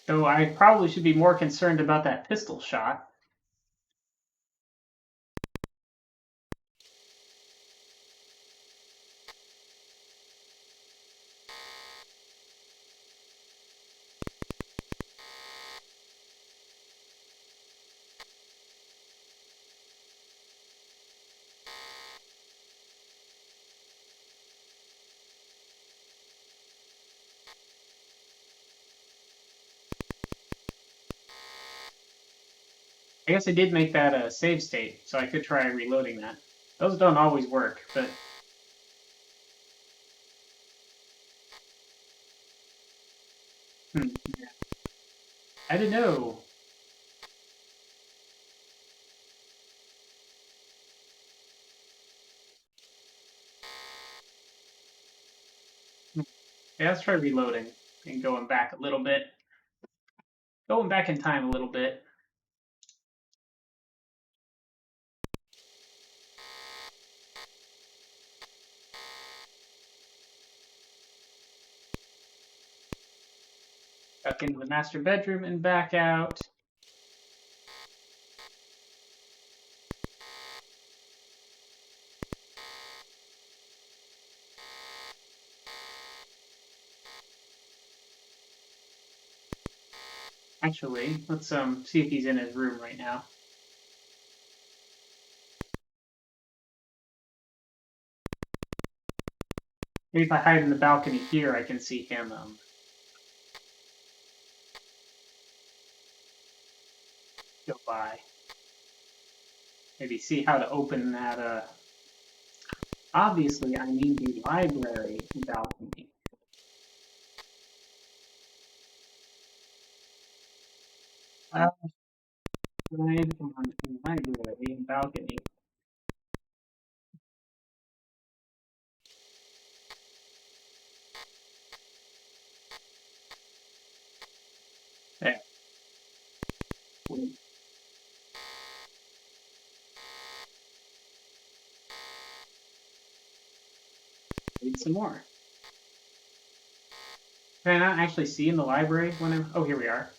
A: So I probably should be more concerned about that pistol shot. I guess I did make that a save state, so I could try reloading that. Those don't always work, but yeah. I don't know. Yeah, let's try reloading and going back a little bit. Going back in time a little bit. Back into the master bedroom and back out. Actually, let's see if he's in his room right now. Maybe if I hide in the balcony here, I can see him go by. Maybe see how to open that. Obviously, I mean the library balcony. Hide on the library balcony. Read some more. Can I not actually see in the library when I'm... Oh, here we are.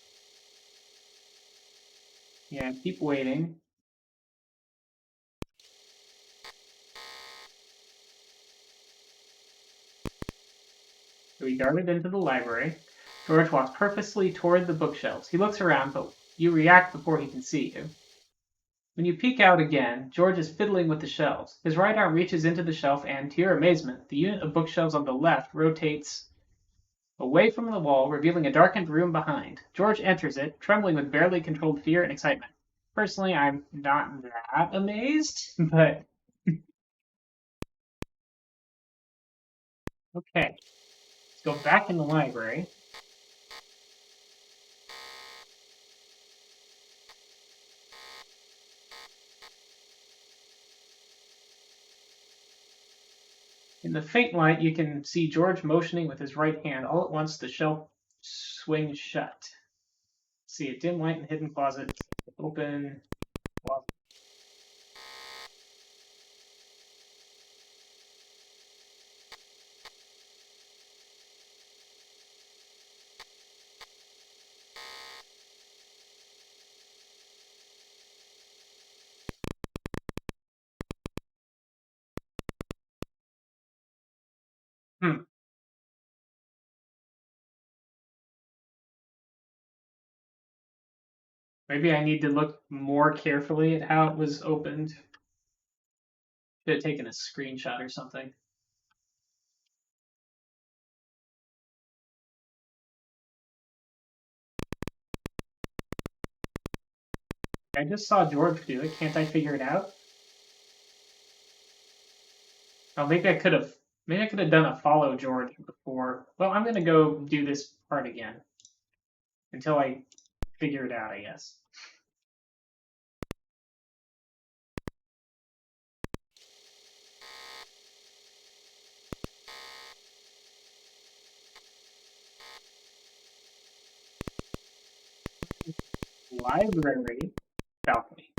A: Yeah, keep waiting. So we darted into the library. George walks purposely toward the bookshelves. He looks around, but you react before he can see you. When you peek out again, George is fiddling with the shelves. His right arm reaches into the shelf and, to your amazement, the unit of bookshelves on the left rotates away from the wall, revealing a darkened room behind. George enters it, trembling with barely controlled fear and excitement. Personally, I'm not that amazed, but okay. Let's go back in the library. In the faint light, you can see George motioning with his right hand. All at once, the shelf swings shut. See a dim light in the hidden closet. Open closet. Hmm. Maybe I need to look more carefully at how it was opened. Should have taken a screenshot or something. I just saw George do it. Can't I figure it out? Oh, maybe I could have. Maybe I could have done a follow George before. Well, I'm gonna go do this part again until I figure it out, I guess. Library balcony.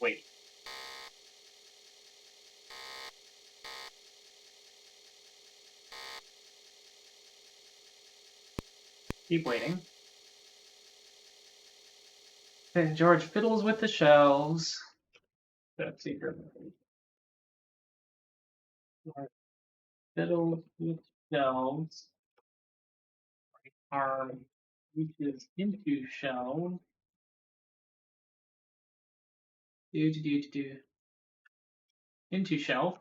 A: Wait. Keep waiting. Then George fiddles with the shelves. That's secret. Fiddles with shelves. Arm reaches into shelves. Do. Into shelf.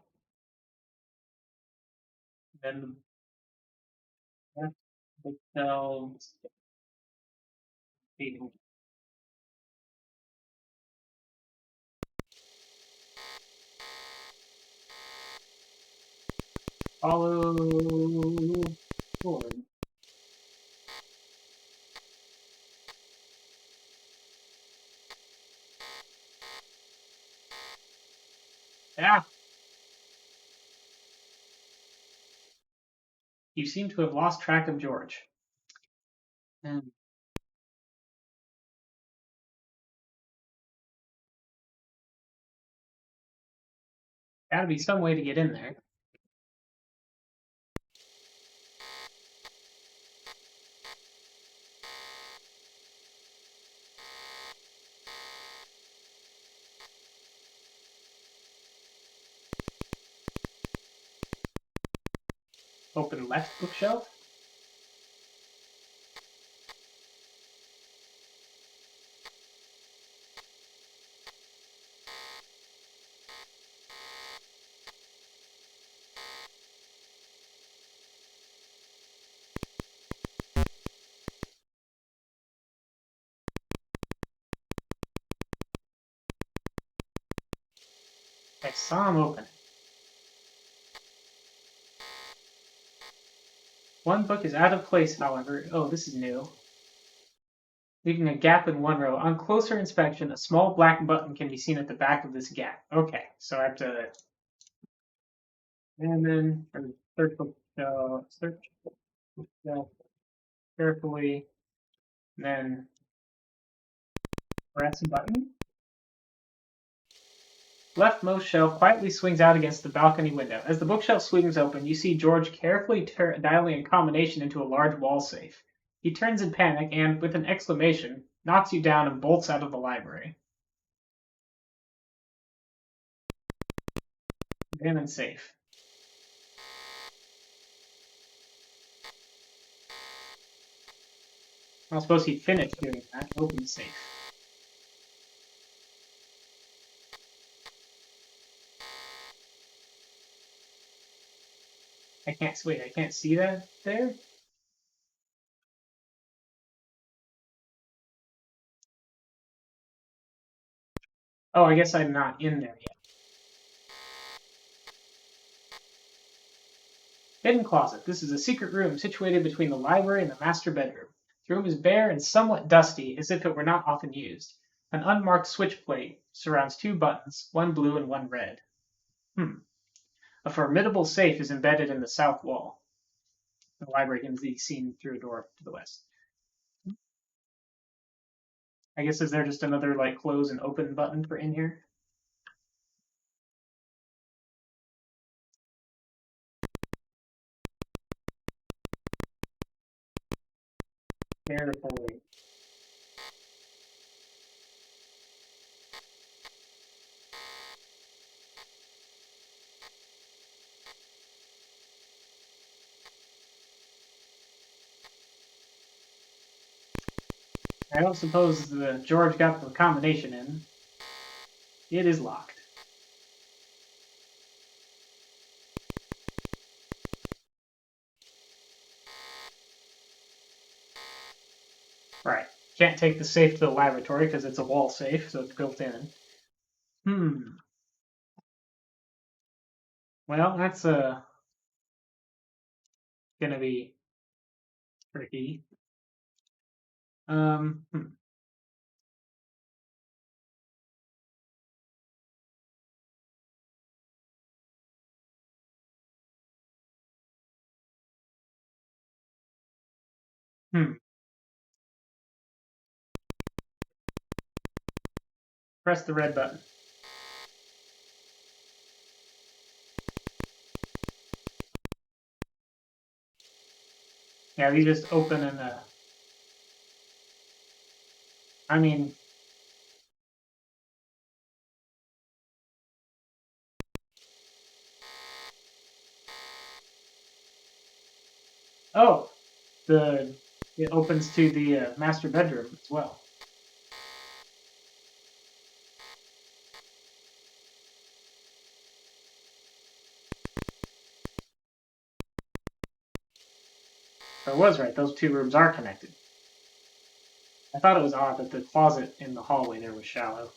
A: Then the shelves. Follow forward. Ah! You seem to have lost track of George. Gotta be some way to get in there. Open left bookshelf. I saw him open it. One book is out of place, however. Oh, this is new. leaving a gap in one row. On closer inspection, a small black button can be seen at the back of this gap. Okay, so I have to, and then search carefully, and then press a button. Leftmost shelf quietly swings out against the balcony window. As the bookshelf swings open, you see George carefully dialing a combination into a large wall safe. He turns in panic and, with an exclamation, knocks you down and bolts out of the library. Abandoned safe. I don't suppose he finished doing that. Open the safe. I can't see that there? Oh, I guess I'm not in there yet. Hidden closet. This is a secret room situated between the library and the master bedroom. The room is bare and somewhat dusty, as if it were not often used. An unmarked switch plate surrounds two buttons, one blue and one red. A formidable safe is embedded in the south wall. The library can be seen through a door to the west. I guess is there just another like close and open button for in here? Carefully. I don't suppose the George got the combination in. It is locked. Right. Can't take the safe to the laboratory because it's a wall safe, so it's built in. Well, that's gonna be tricky. Um. Hmm. hmm. Press the red button. Yeah, these just open and I mean, oh, it opens to the master bedroom as well. So I was right; those two rooms are connected. I thought it was odd that the closet in the hallway there was shallow.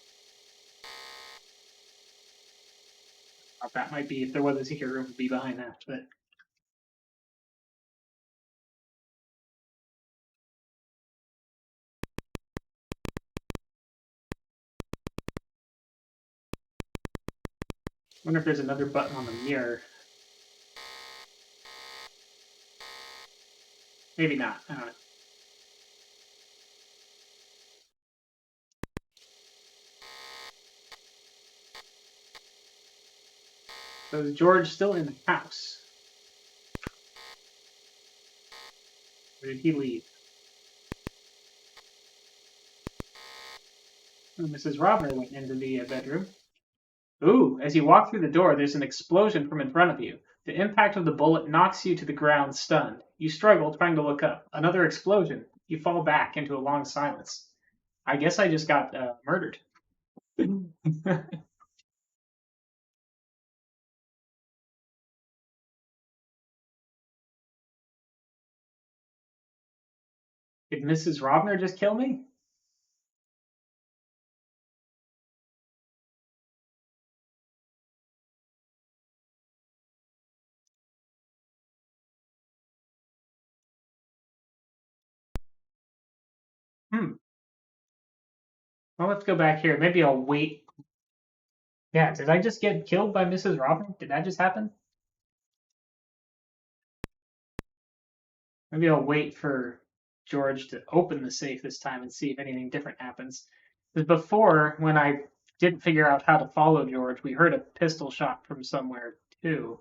A: Thought that might be if there was a secret room, would be behind that, but. I wonder if there's another button on the mirror. Maybe not. I don't know. So is George still in the house? Or did he leave? Oh, Mrs. Robner went into the bedroom. Ooh, as you walk through the door, there's an explosion from in front of you. The impact of the bullet knocks you to the ground, stunned. You struggle, trying to look up. Another explosion. You fall back into a long silence. I guess I just got murdered. Did Mrs. Robner just kill me? Hmm. Well, let's go back here. Maybe I'll wait. Yeah, did I just get killed by Mrs. Robin? Did that just happen? Maybe I'll wait for George to open the safe this time and see if anything different happens. Because before, when I didn't figure out how to follow George, we heard a pistol shot from somewhere too.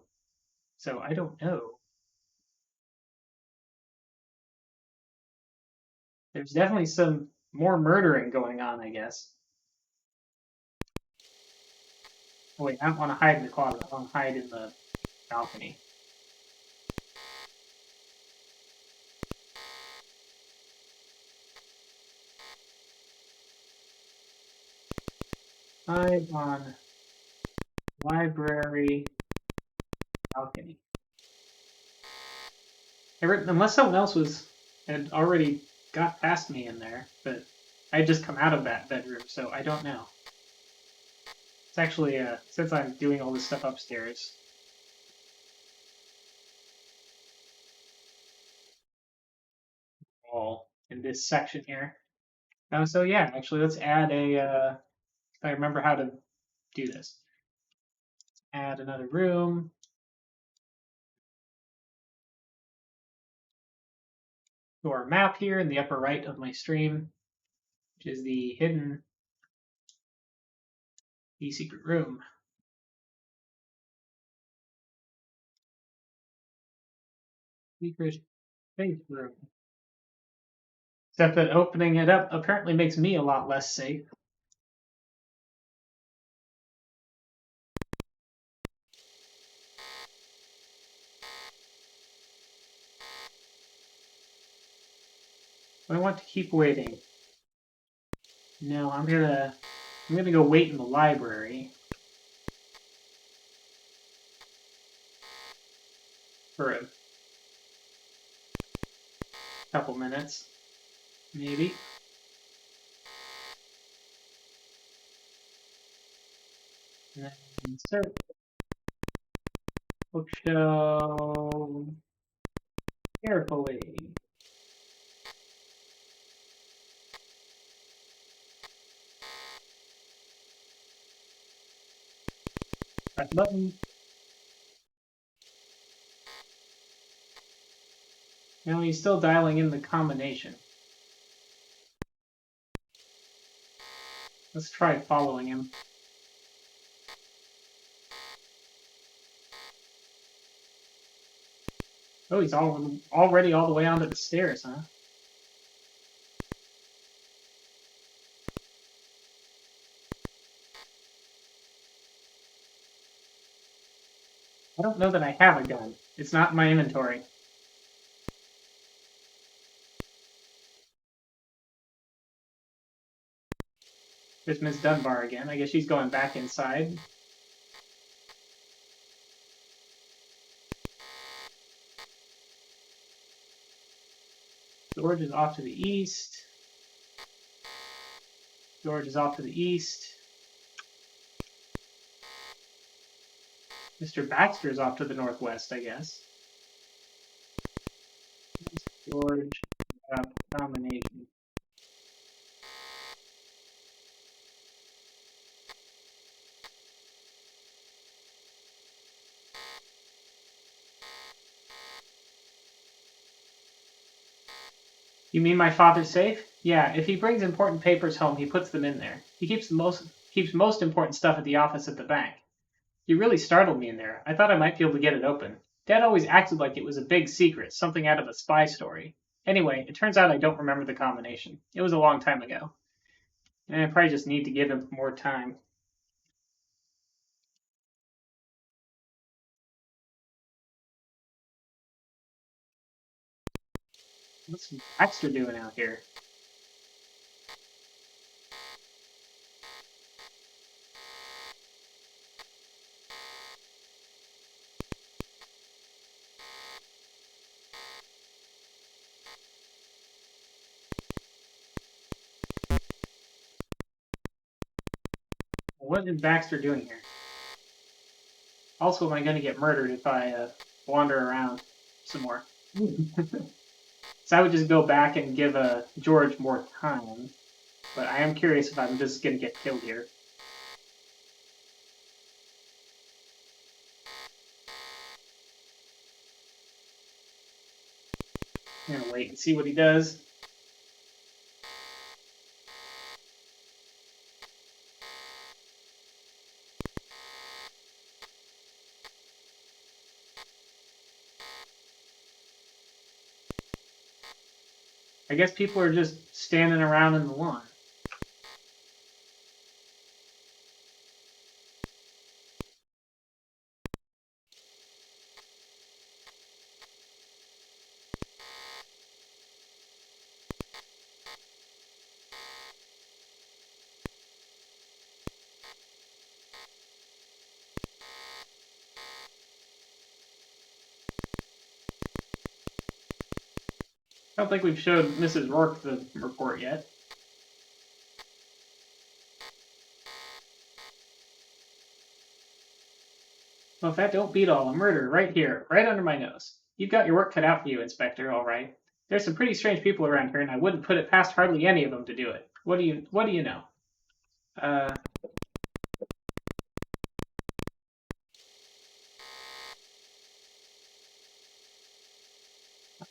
A: So I don't know. There's definitely some more murdering going on, I guess. Oh, wait, I don't want to hide in the closet. I want to hide in the balcony. Hide on library balcony. Unless someone else had already got past me in there, but I had just come out of that bedroom, so I don't know. It's actually, since I'm doing all this stuff upstairs. All in this section here. So yeah, actually, let's add if I remember how to do this. Add another room. To our map here in the upper right of my stream, which is the hidden secret room. Secret safe room. Except that opening it up apparently makes me a lot less safe. I want to keep waiting. No, I'm gonna go wait in the library for a couple minutes, maybe. And then insert bookshelf carefully. Press button. Now he's still dialing in the combination. Let's try following him. Oh, he's already all the way onto the stairs, huh? I don't know that I have a gun. It's not in my inventory. There's Miss Dunbar again. I guess she's going back inside. George is off to the east. George is off to the east. Mr. Baxter is off to the northwest, I guess. George combination. You mean my father's safe? Yeah, if he brings important papers home, he puts them in there. He keeps most important stuff at the office at the bank. You really startled me in there. I thought I might be able to get it open. Dad always acted like it was a big secret, something out of a spy story. Anyway, it turns out I don't remember the combination. It was a long time ago. And I probably just need to give him more time. What's Baxter doing out here? What is Baxter doing here? Also, am I going to get murdered if I wander around some more? So I would just go back and give George more time. But I am curious if I'm just gonna get killed here. I'm gonna wait and see what he does. I guess people are just standing around in the lawn. I don't think we've showed Mrs. Rourke the report yet. Well, if that don't beat all, a murder right here, right under my nose. You've got your work cut out for you, Inspector, all right. There's some pretty strange people around here, and I wouldn't put it past hardly any of them to do it. What do you know?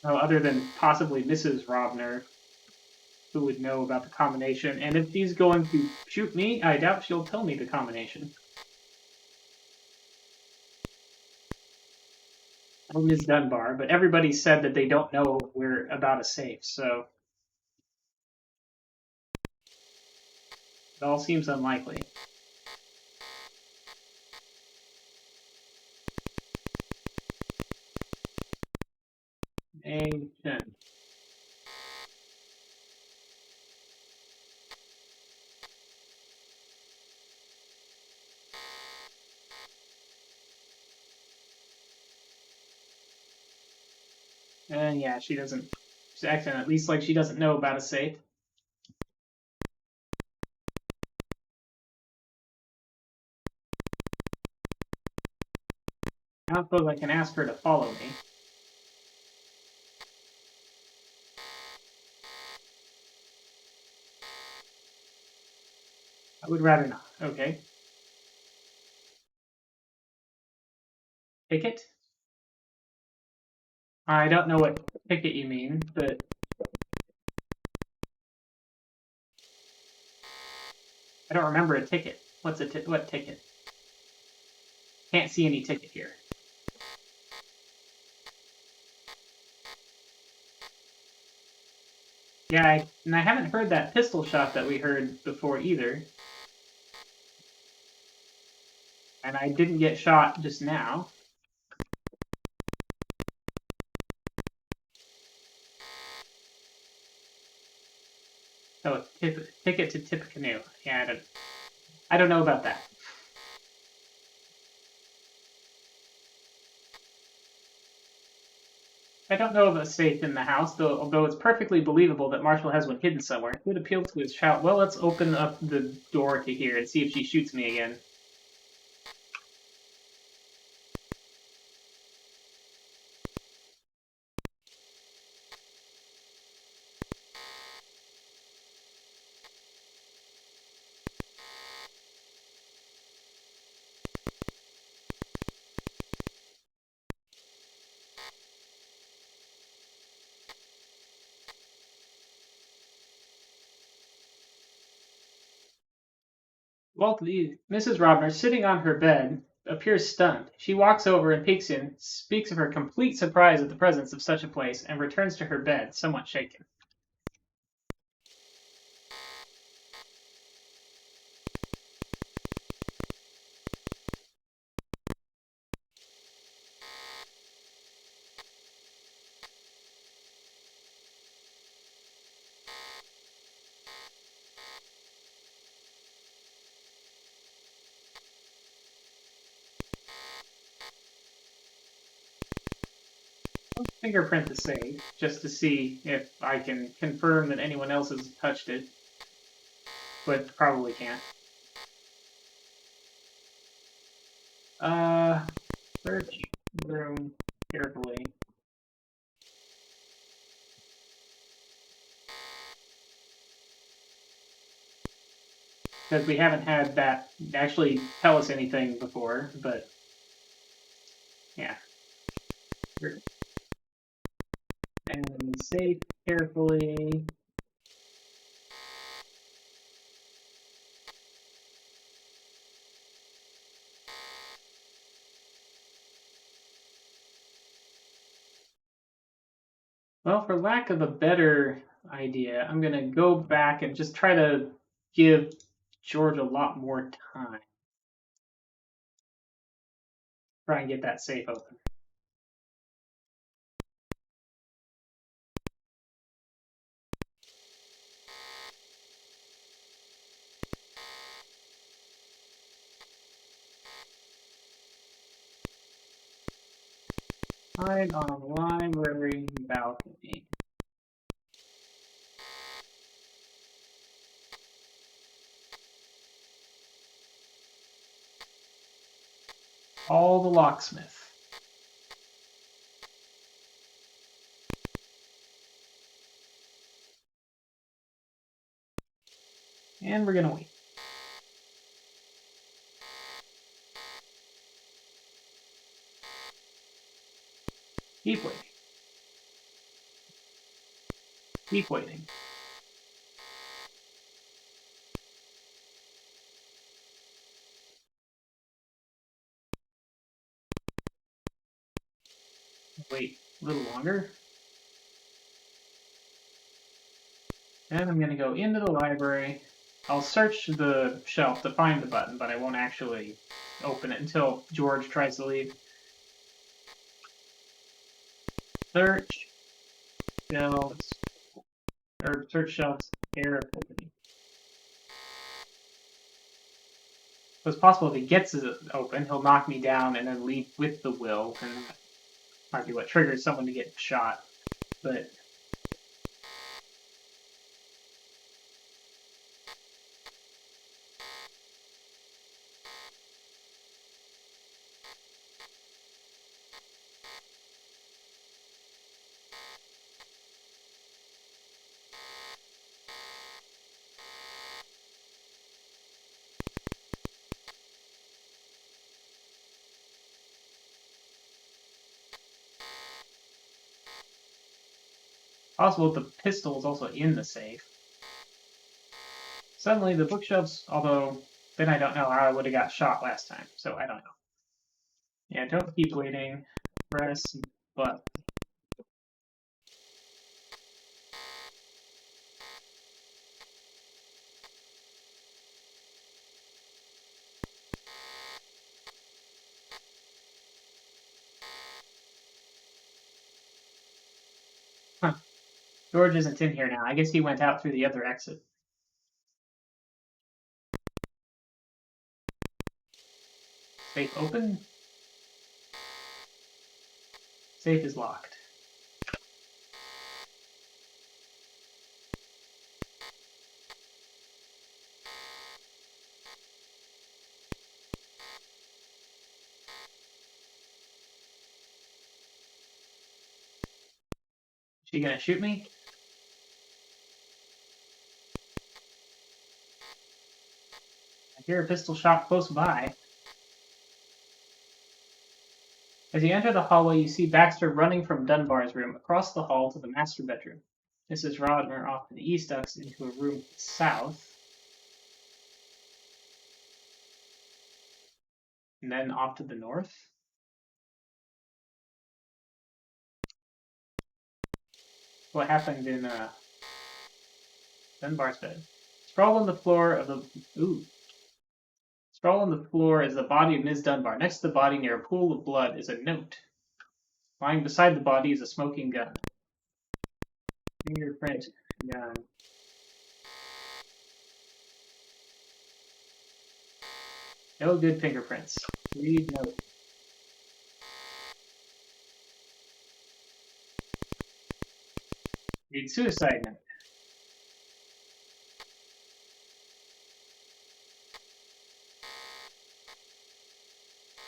A: Other than possibly Mrs. Robner, who would know about the combination. And if he's going to shoot me, I doubt she'll tell me the combination. Oh, Ms. Dunbar, but everybody said that they don't know we're about a safe, so it all seems unlikely. Ancient. And yeah, she doesn't. She's acting at least like she doesn't know about a safe. I don't suppose I can ask her to follow me. I would rather not. Okay. Ticket? I don't know what ticket you mean, but I don't remember a ticket. What's what ticket? Can't see any ticket here. Yeah, and I haven't heard that pistol shot that we heard before either. And I didn't get shot just now. Oh, ticket to Tippecanoe. Yeah, I don't know about that. I don't know of a safe in the house, although it's perfectly believable that Marshall has one hidden somewhere. It would appeal to his shout, well, let's open up the door to here and see if she shoots me again. Mrs. Robner, sitting on her bed, appears stunned. She walks over and peeks in, speaks of her complete surprise at the presence of such a place, and returns to her bed, somewhat shaken. Fingerprint the safe, just to see if I can confirm that anyone else has touched it, but probably can't. Search room carefully. because we haven't had that actually tell us anything before, but yeah. And safe carefully. Well, for lack of a better idea, I'm going to go back and just try to give George a lot more time. Try and get that safe open. Hide on library balcony. All the locksmith. And we're gonna wait. Keep waiting. Keep waiting. Wait a little longer. Then I'm gonna go into the library. I'll search the shelf to find the button, but I won't actually open it until George tries to leave. Search shelves, or search shelves carefully. So it's possible if he gets it open, he'll knock me down and then leave with the will, and that might be what triggers someone to get shot. But possible the pistol is also in the safe. Suddenly the bookshelves, although then I don't know how I would have got shot last time, so I don't know. Yeah, don't keep waiting. Press button. Huh. George isn't in here now. I guess he went out through the other exit. Safe open. Safe is locked. Is she gonna shoot me? I hear a pistol shot close by. As you enter the hallway, you see Baxter running from Dunbar's room across the hall to the master bedroom. Mrs. Rodner off to the east ducks into a room to the south, and then off to the north. What happened in Dunbar's bed? Sprawled on the floor of the Sprawled on the floor is the body of Ms. Dunbar. Next to the body, near a pool of blood, is a note. Lying beside the body is a smoking gun. Fingerprint gun. No good fingerprints. Read note. Read suicide note.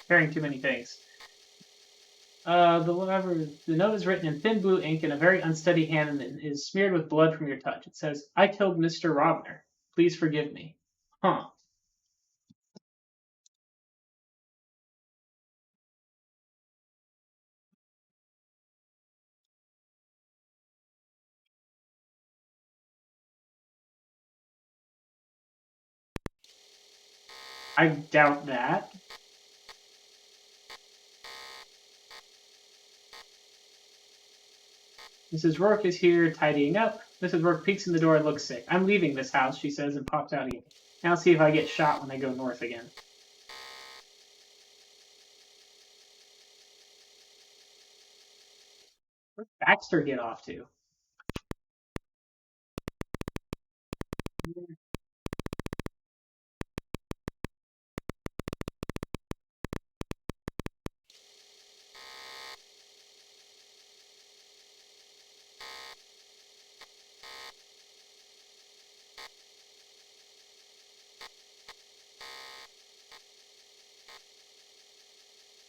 A: Carrying too many things. The note is written in thin blue ink in a very unsteady hand and is smeared with blood from your touch. It says, "I killed Mr. Robner. Please forgive me." Huh. I doubt that. Mrs. Rourke is here tidying up. Mrs. Rourke peeks in the door and looks sick. I'm leaving this house, she says, and pops out again. Now see if I get shot when I go north again. Where'd Baxter get off to?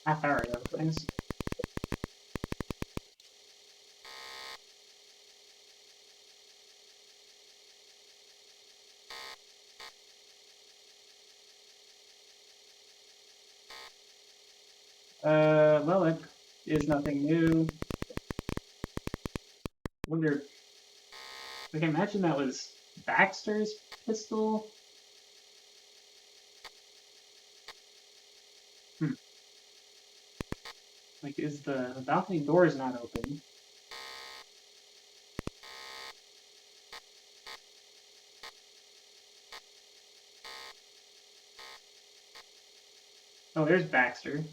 A: Half hour ago. Things. Well, it is nothing new. Wonder. I can imagine that was Baxter's pistol. Like, is the balcony door is not open? Oh, there's Baxter.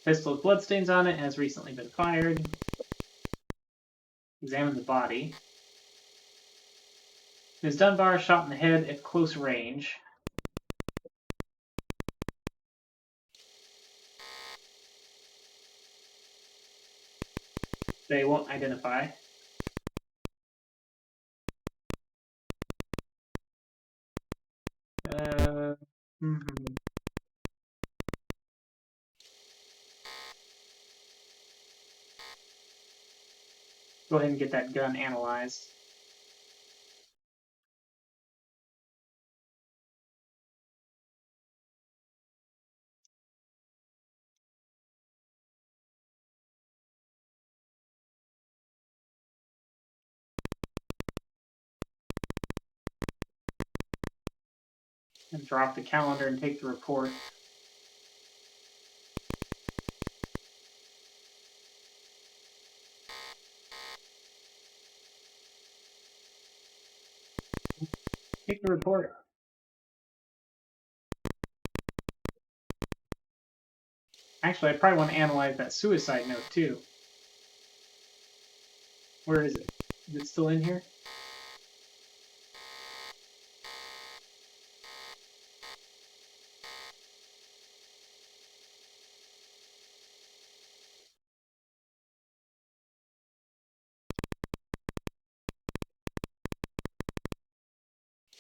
A: Pistol with bloodstains on it has recently been fired. Examine the body. Ms. Dunbar shot in the head at close range. They won't identify. Mm-hmm. Go ahead and get that gun analyzed. And drop the calendar and take the report. Take the report. Actually, I probably want to analyze that suicide note too. Where is it? Is it still in here?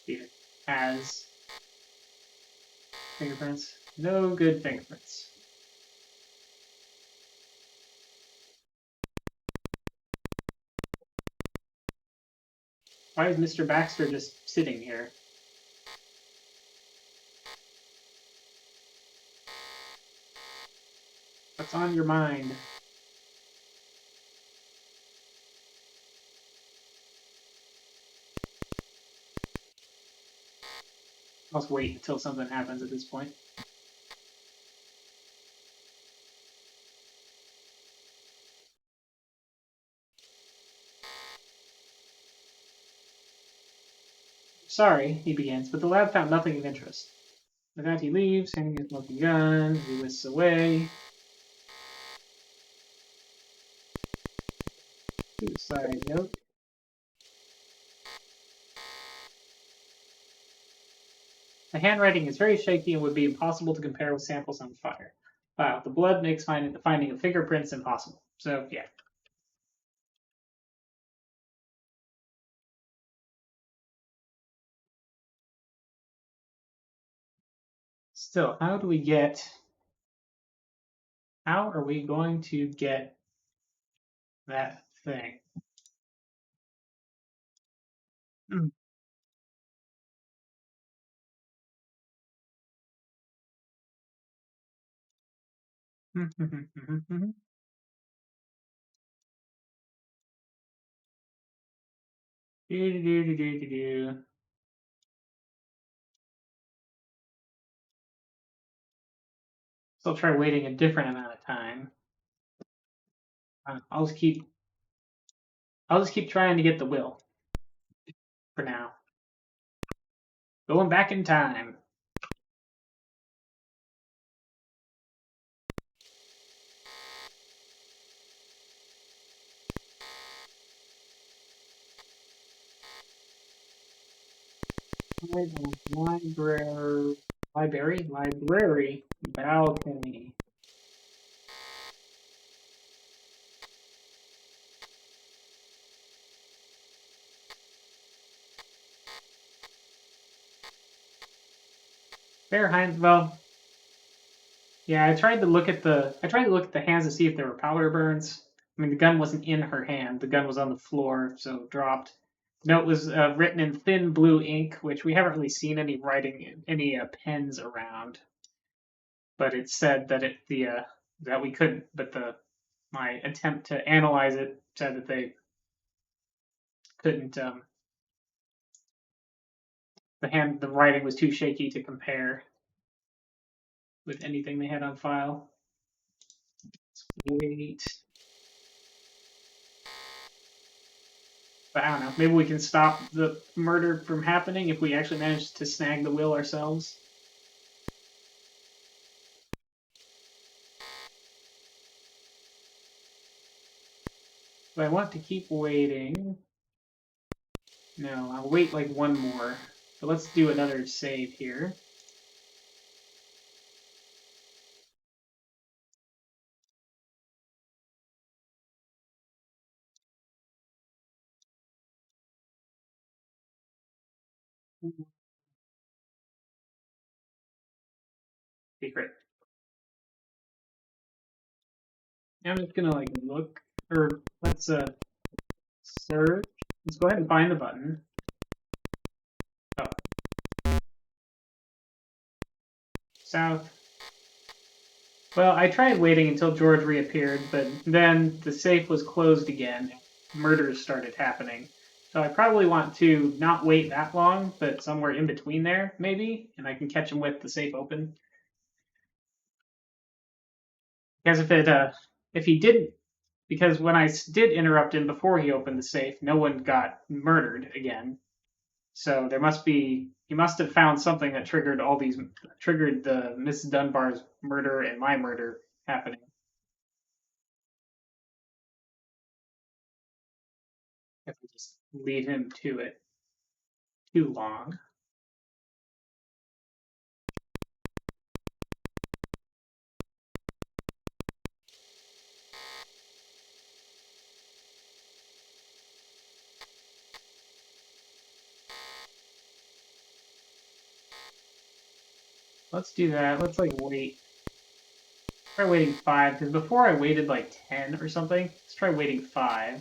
A: See if it has fingerprints. No good fingerprints. Why is Mr. Baxter just sitting here? What's on your mind? Let's wait until something happens at this point. Sorry, he begins, but the lab found nothing of interest. With that, he leaves, handing his smoking gun. He whisks away. Suicide note. The handwriting is very shaky and would be impossible to compare with samples on fire. Wow, the blood makes the finding of fingerprints impossible. So, yeah. Still, how are we going to get that thing? So I'll try waiting a different amount of time. I'll just keep trying to get the will for now. Going back in time. Library, balcony. Behind, well, yeah, I tried to look at the hands to see if there were powder burns. I mean, the gun wasn't in her hand; the gun was on the floor, so dropped. The note was written in thin blue ink, which we haven't really seen any writing, any pens around. But it said that that we couldn't. But my attempt to analyze it said that they couldn't. The writing was too shaky to compare with anything they had on file. Let's wait. But I don't know. Maybe we can stop the murder from happening if we actually manage to snag the will ourselves. But I want to keep waiting. No, I'll wait like one more. But let's do another save here. Secret. I'm just gonna like look, or let's search. Let's go ahead and find the button. Oh. South. Well, I tried waiting until George reappeared, but then the safe was closed again. Murders started happening. So I probably want to not wait that long, but somewhere in between there, maybe, and I can catch him with the safe open. Because if he didn't, because when I did interrupt him before he opened the safe, no one got murdered again. So he must have found something that triggered the Miss Dunbar's murder and my murder happening. If we just leave him to it too long. Let's do that. Let's like wait. Try waiting 5, because before I waited like 10 or something. Let's try waiting 5.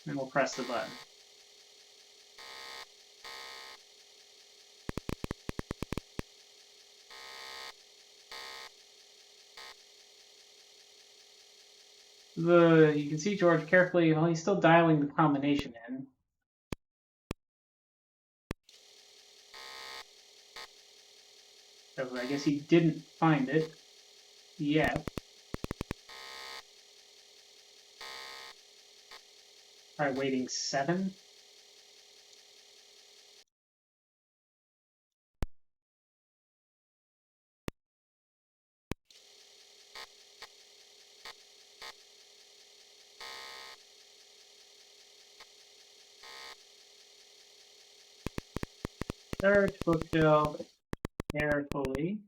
A: Then we'll press the button. You can see George carefully, well, he's still dialing the combination in. So I guess he didn't find it yet. Try waiting 7. Search bookshelf carefully.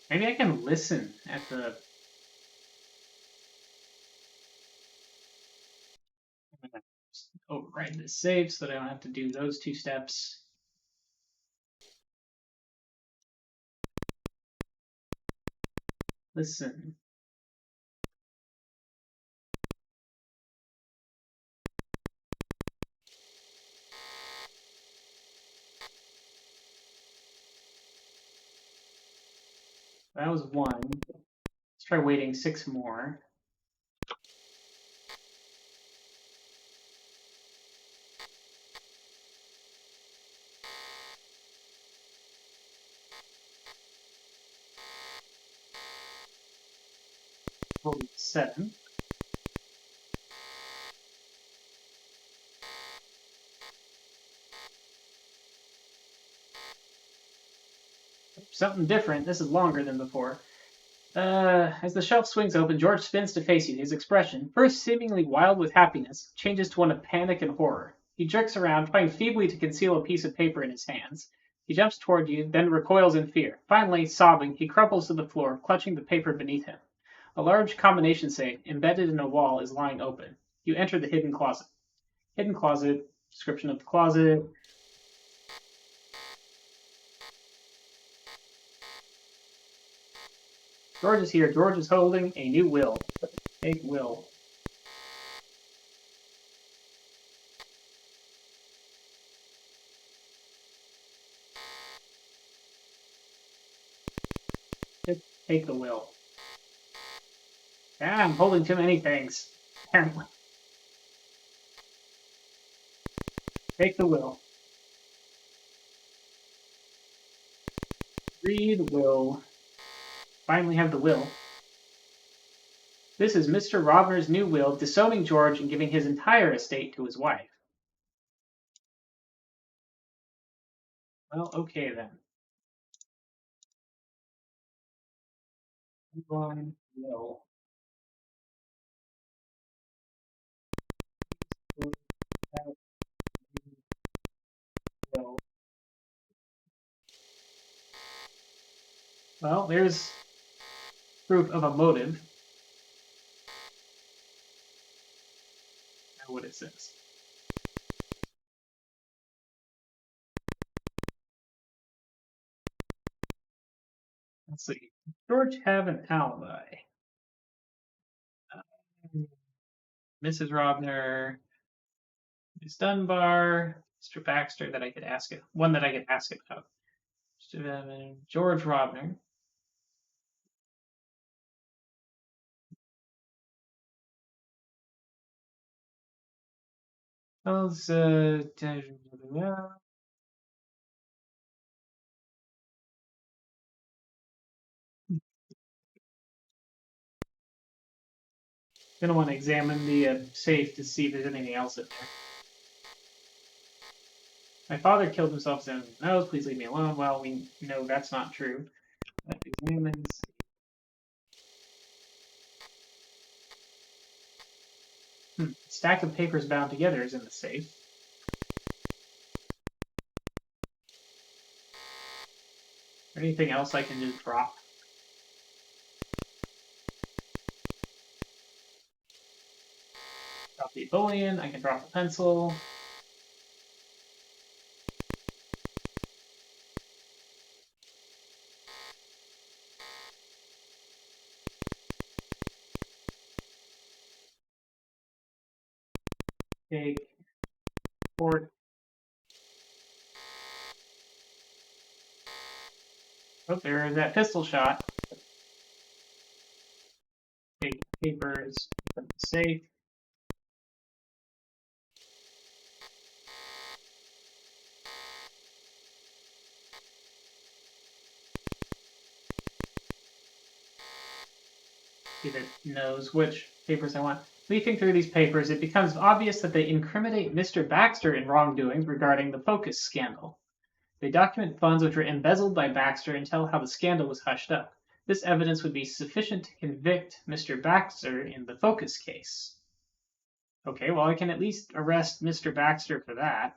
A: Maybe I can listen at the. I'm gonna override this save so that I don't have to do those two steps. Listen. That was one. Let's try waiting 6 more. Will be 7. Something different. This is longer than before. As the shelf swings open, George spins to face you. His expression, first seemingly wild with happiness, changes to one of panic and horror. He jerks around, trying feebly to conceal a piece of paper in his hands. He jumps toward you, then recoils in fear. Finally, sobbing, he crumples to the floor, clutching the paper beneath him. A large combination safe, embedded in a wall, is lying open. You enter the hidden closet. Hidden closet, description of the closet. George is here. George is holding a new will. Take will. Take the will. Yeah, I'm holding too many things. Apparently. Take the will. Read will. Finally have the will. This is Mr. Robner's new will, disowning George and giving his entire estate to his wife. Well, okay then. One will. Will. Well, there's proof of a motive. Now what it says. Let's see. George have an alibi. Mrs. Robner, Miss Dunbar, Mr. Baxter that I could ask it. One that I could ask about. George Robner. How's gonna want to examine the safe to see if there's anything else in there. My father killed himself in his nose. Please leave me alone. Well, we know that's not true. Examines. Stack of papers bound together is in the safe. Anything else I can just drop? Drop the bullion. I can drop the pencil. Take port. Oh, there's that pistol shot. Take papers, put in the safe. See that knows which papers I want. Leafing through these papers, it becomes obvious that they incriminate Mr. Baxter in wrongdoings regarding the Focus scandal. They document funds which were embezzled by Baxter and tell how the scandal was hushed up. This evidence would be sufficient to convict Mr. Baxter in the Focus case. Okay, well, I can at least arrest Mr. Baxter for that.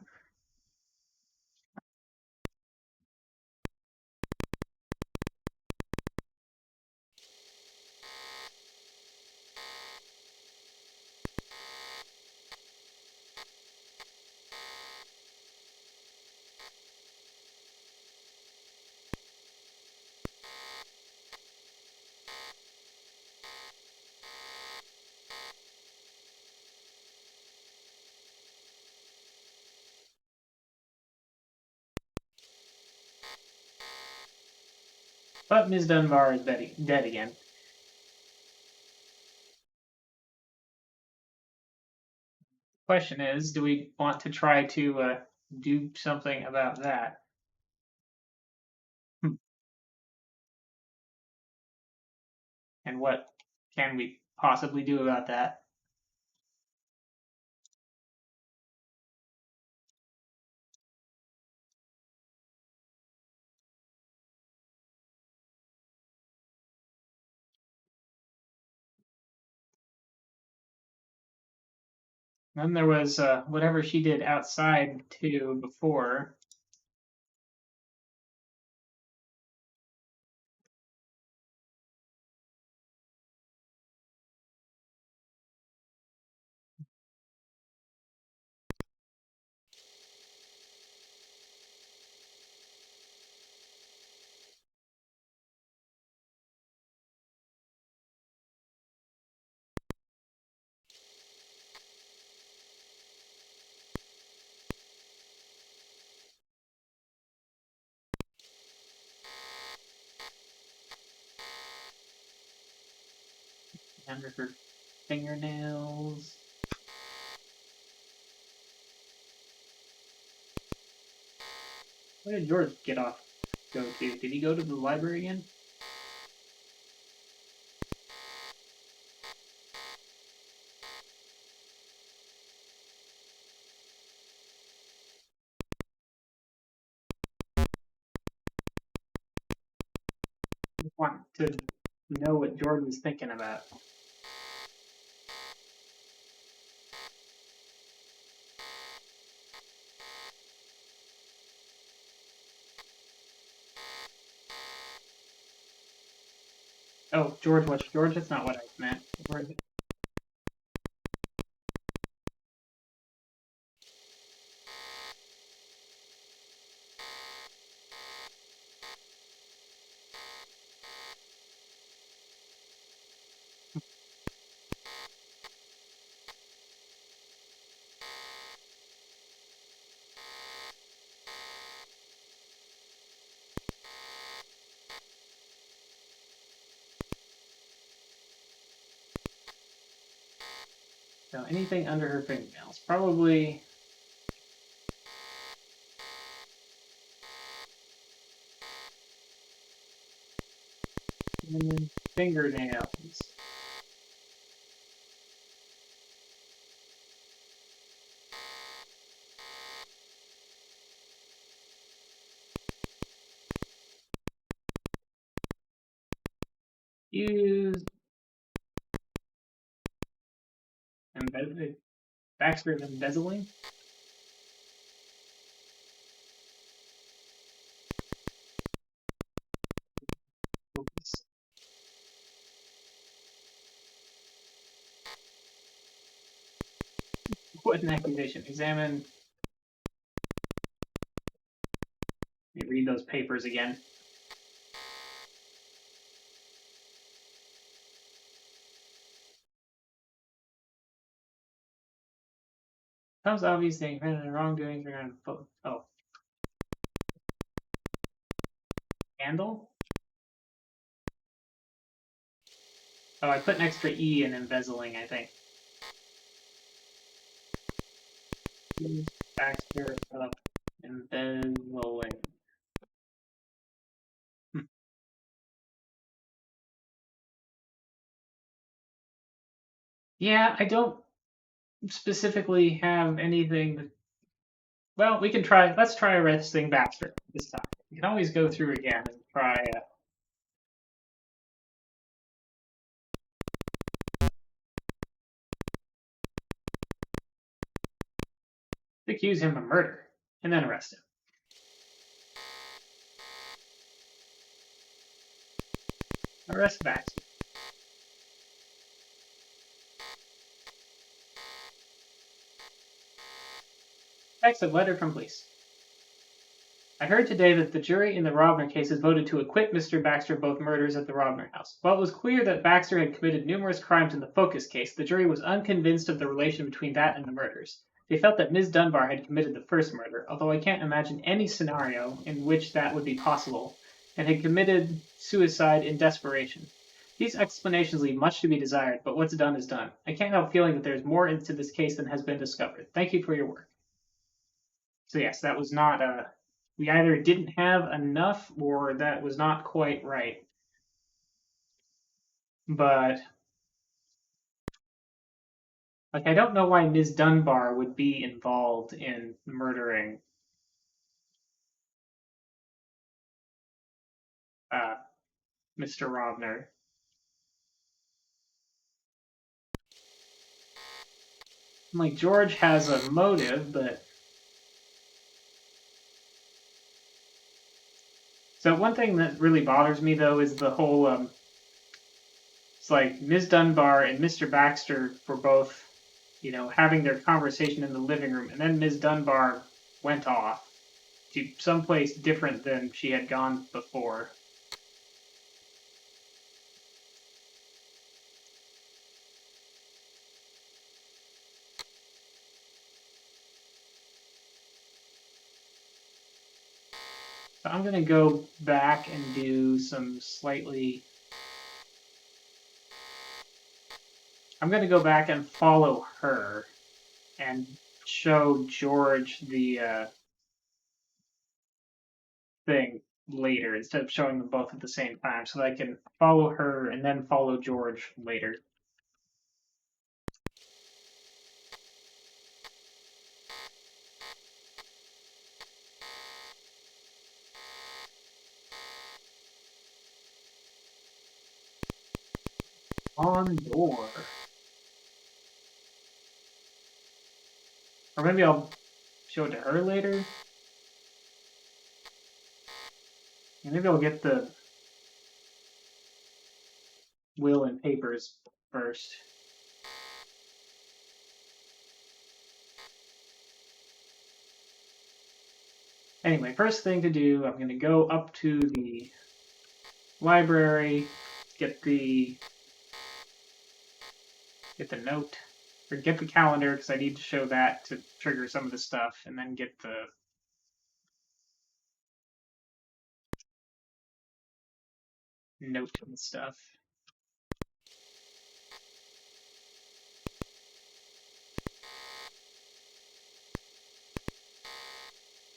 A: But Ms. Dunbar is dead again. Question is, do we want to try to do something about that? And what can we possibly do about that? Then there was whatever she did outside too before. Under her fingernails. Where did George go to? Did he go to the library again? I just want to know what Jordan's thinking about. Oh, George, what's George? That's not what I meant. George. So anything under her fingernails, probably. Fingernails. Use Baxter embezzling. Focus. What an accusation. Examine. Let me read those papers again. Becomes obvious the wrongdoings are going to. Oh. Handle? Oh, I put an extra E in embezzling, I think. Baxter up embezzling. Yeah, I don't specifically have anything that. Well, we can try. Let's try arresting Baxter this time. We can always go through again and try. accuse him of murder, and then arrest him. Arrest Baxter. Exit letter from police. I heard today that the jury in the Robner case has voted to acquit Mr. Baxter of both murders at the Robner house. While it was clear that Baxter had committed numerous crimes in the Focus case, the jury was unconvinced of the relation between that and the murders. They felt that Ms. Dunbar had committed the first murder, although I can't imagine any scenario in which that would be possible, and had committed suicide in desperation. These explanations leave much to be desired, but what's done is done. I can't help feeling that there's more into this case than has been discovered. Thank you for your work. So yes, that was not we either didn't have enough or that was not quite right. But like I don't know why Ms. Dunbar would be involved in murdering Mr. Robner. Like George has a motive, but so one thing that really bothers me though is the whole it's like Ms. Dunbar and Mr. Baxter were both, having their conversation in the living room, and then Ms. Dunbar went off to someplace different than she had gone before. So I'm going to go back and do some slightly... I'm going to go back and follow her and show George the thing later instead of showing them both at the same time so that I can follow her and then follow George later. On door. Or maybe I'll show it to her later. And maybe I'll get the will and papers first. Anyway, first thing to do, I'm going to go up to the library, get the note, or get the calendar, because I need to show that to trigger some of the stuff, and then get the note and stuff.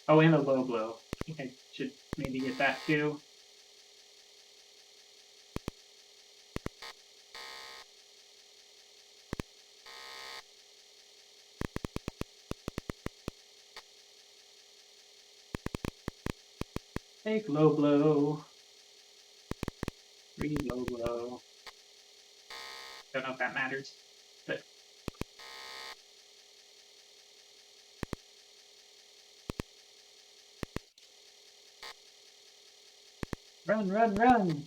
A: Oh, and a low blow. I think I should maybe get that too. Take low blow. Read low blow. Don't know if that matters, but run, run, run!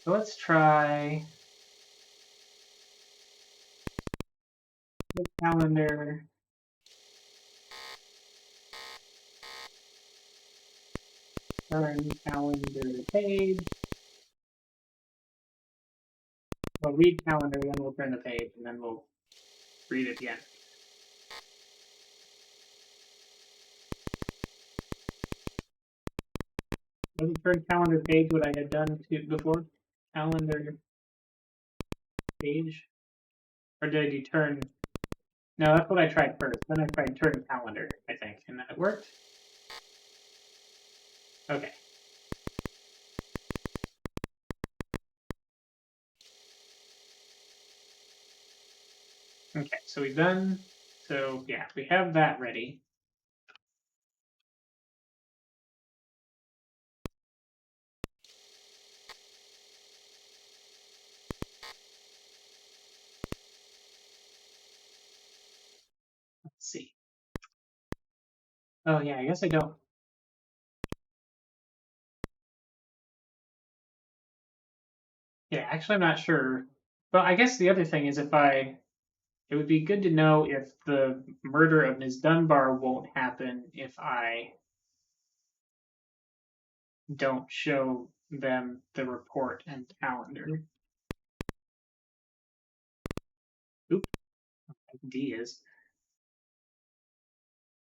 A: So let's try the calendar. Turn calendar page. We'll read calendar, then we'll turn the page, and then we'll read it again. Wasn't turn calendar page what I had done before? Calendar page? Or did I do turn? No, that's what I tried first. Then I tried turn calendar, I think, and then it worked. Okay. Okay, so we've done, so yeah, we have that ready. Let's see. Oh yeah, I guess I don't. Yeah, actually, I'm not sure. But I guess the other thing is it would be good to know if the murder of Ms. Dunbar won't happen if I don't show them the report and calendar. Oop, D is.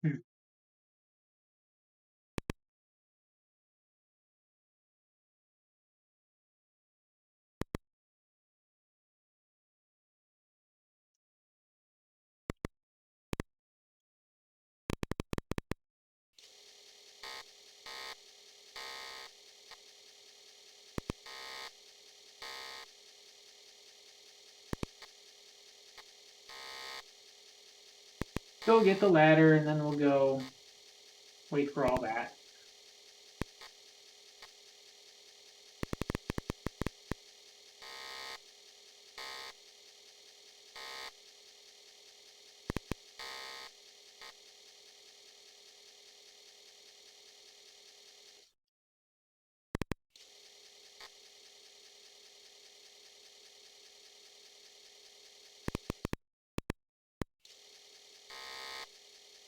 A: Hmm. Go get the ladder, and then we'll go wait for all that.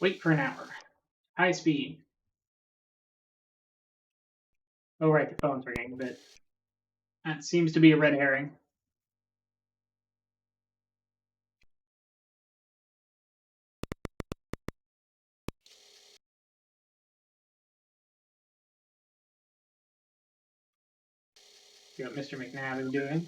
A: Wait for an hour. High speed. Oh, right, the phone's ringing, but that seems to be a red herring. See what Mr. McNabb is doing.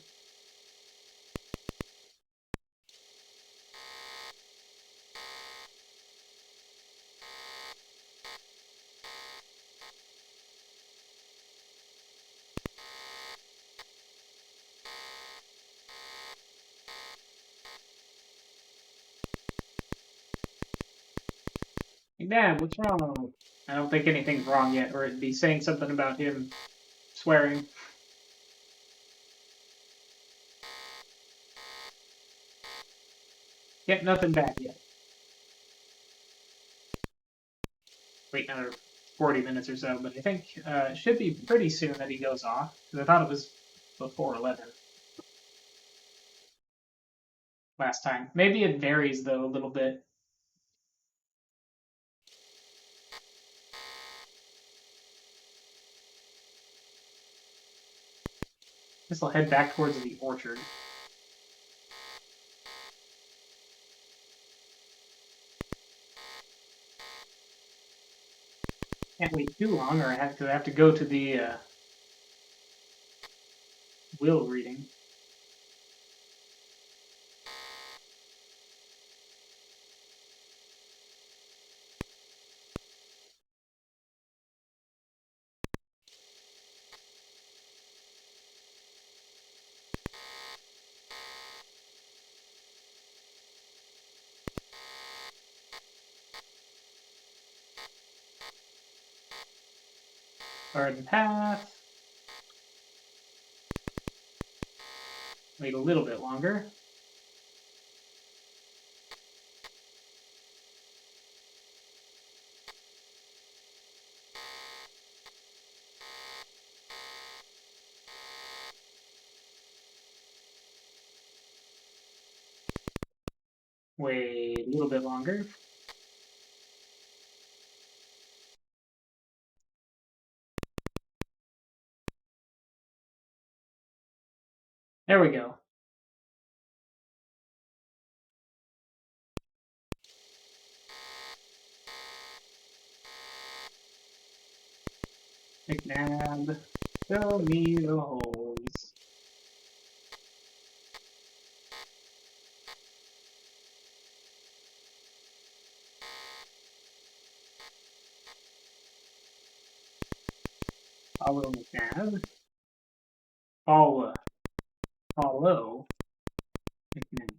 A: McNabb, what's wrong? I don't think anything's wrong yet, or it'd be saying something about him swearing. Yep, nothing back yet. Wait another 40 minutes or so, but I think it should be pretty soon that he goes off, because I thought it was before 11 last time. Maybe it varies, though, a little bit. Guess I'll head back towards the orchard. Can't wait too long, or I have to go to the will reading. Garden path. Wait a little bit longer. Wait a little bit longer. There we go. McNabb, show me the holes. Follow McNabb. Follow McNabb.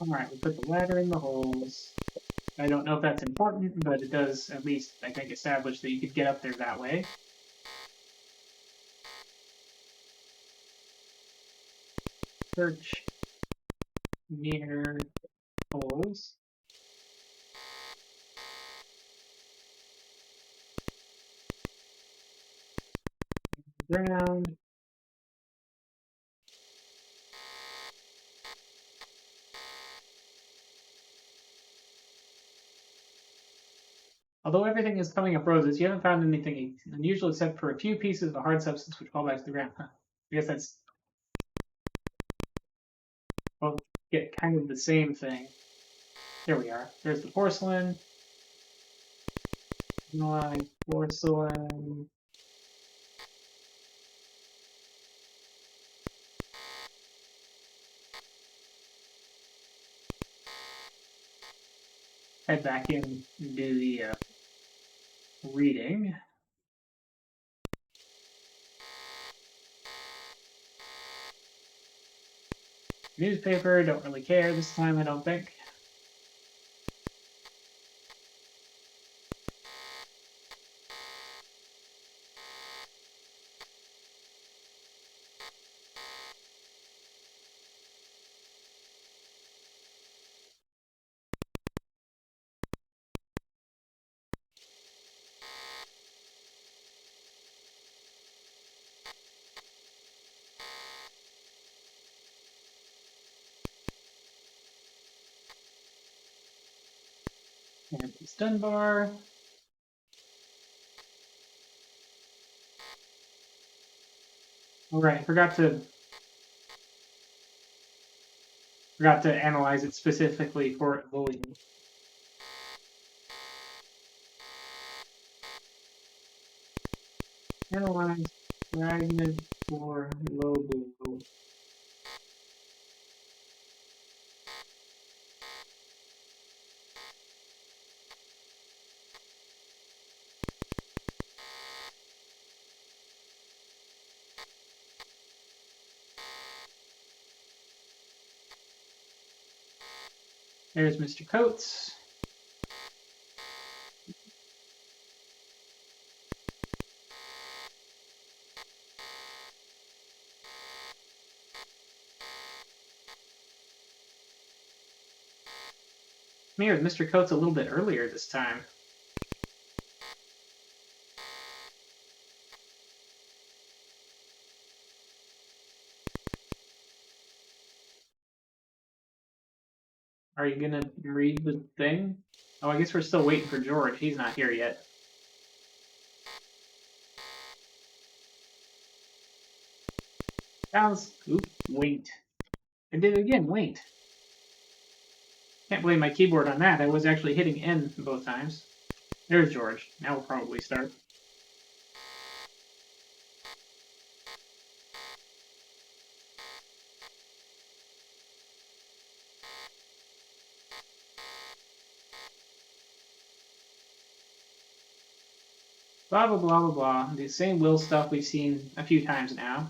A: Alright, we put the ladder in the holes. I don't know if that's important, but it does at least, I think, establish that you could get up there that way. Search near holes. Ground. Although everything is coming up roses, you haven't found anything unusual except for a few pieces of a hard substance which fall back to the ground. Huh. I guess that's well, get kind of the same thing. Here we are. There's the porcelain. Like porcelain. Head back in and do the reading. Newspaper, don't really care this time, I don't think. And it's Dunbar. All right, forgot to analyze it specifically for bullying. Analyze fragment for lobo. There's Mr. Coates. Mirrored Mr. Coates a little bit earlier this time. Are you gonna read the thing? Oh, I guess we're still waiting for George. He's not here yet. Sounds. Oops, wait. I did it again, wait. Can't blame my keyboard on that. I was actually hitting N both times. There's George. Now we'll probably start. Blah, blah, blah, blah, blah. The same will stuff we've seen a few times now.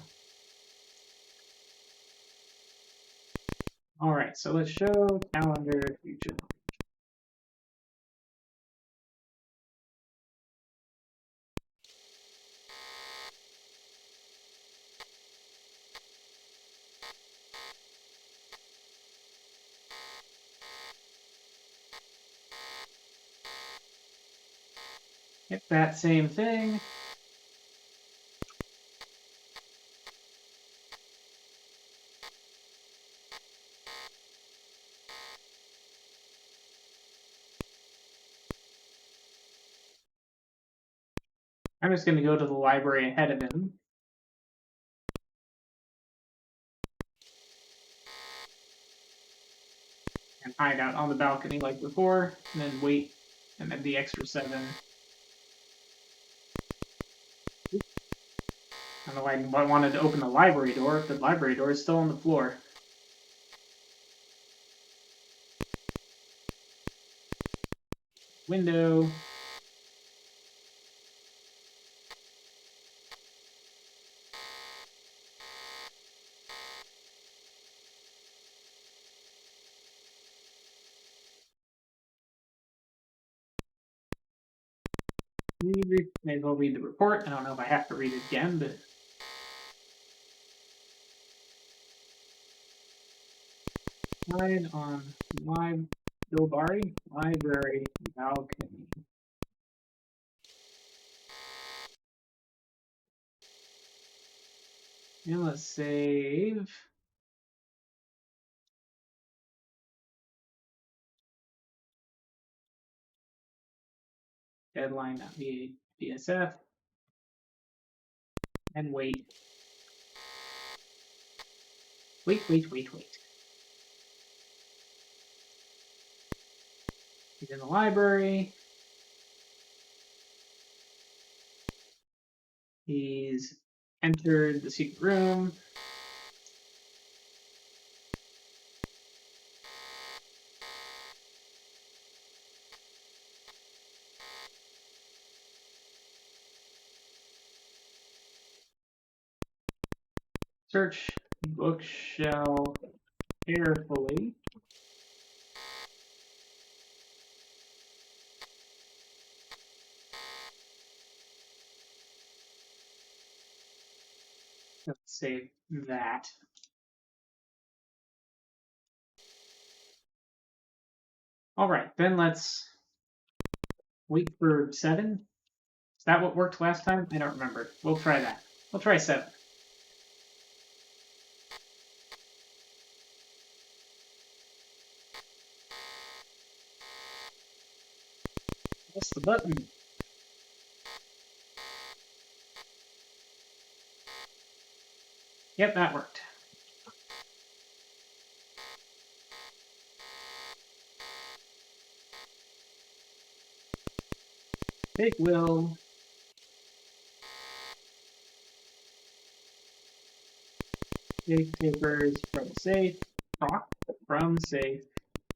A: All right, so let's show calendar future. Hit that same thing. I'm just going to go to the library ahead of him. And hide out on the balcony like before, and then wait, and then the extra 7. I don't know why I wanted to open the library door if the library door is still on the floor. Window. May as well read the report. I don't know if I have to read it again, but slide on Dunbar library balcony. And let's save. Deadline.bsf. And wait. Wait. He's in the library. He's entered the secret room. Search bookshelf carefully. Let's save that. All right, then let's wait for 7. Is that what worked last time? I don't remember. We'll try that. We'll try 7. Press the button. Yep, that worked. Take Will. Take papers from safe. Proc from safe.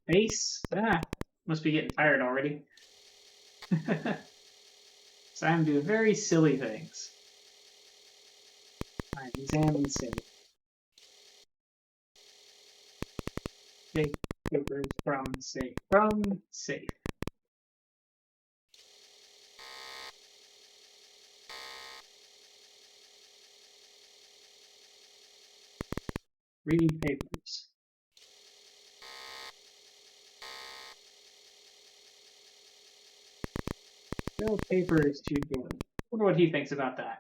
A: Face. Must be getting tired already. So I'm doing very silly things. All right, examine safe. Take papers from safe. From safe. Reading papers. Fill papers to go. Wonder what he thinks about that.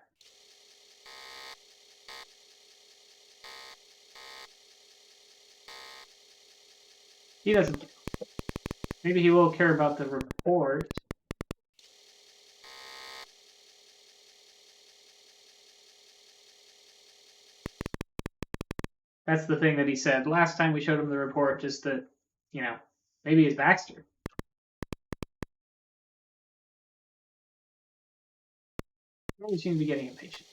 A: He doesn't care. Maybe he will care about the report. That's the thing that he said. Last time we showed him the report, just that, maybe it's Baxter. Really seem to be getting impatient.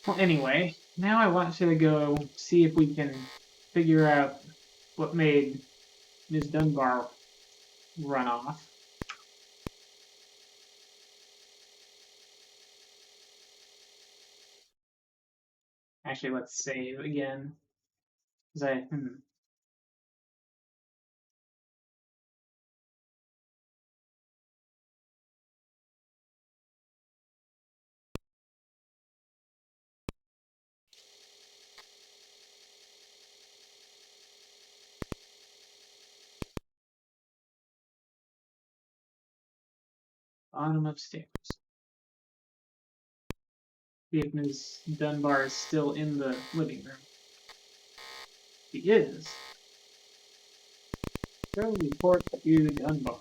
A: Well, anyway, now I want to go see if we can figure out what made Ms. Dunbar run off. Actually, let's save again. Bottom of stairs. See if Ms. Dunbar is still in the living room. She is. Go report to Dunbar.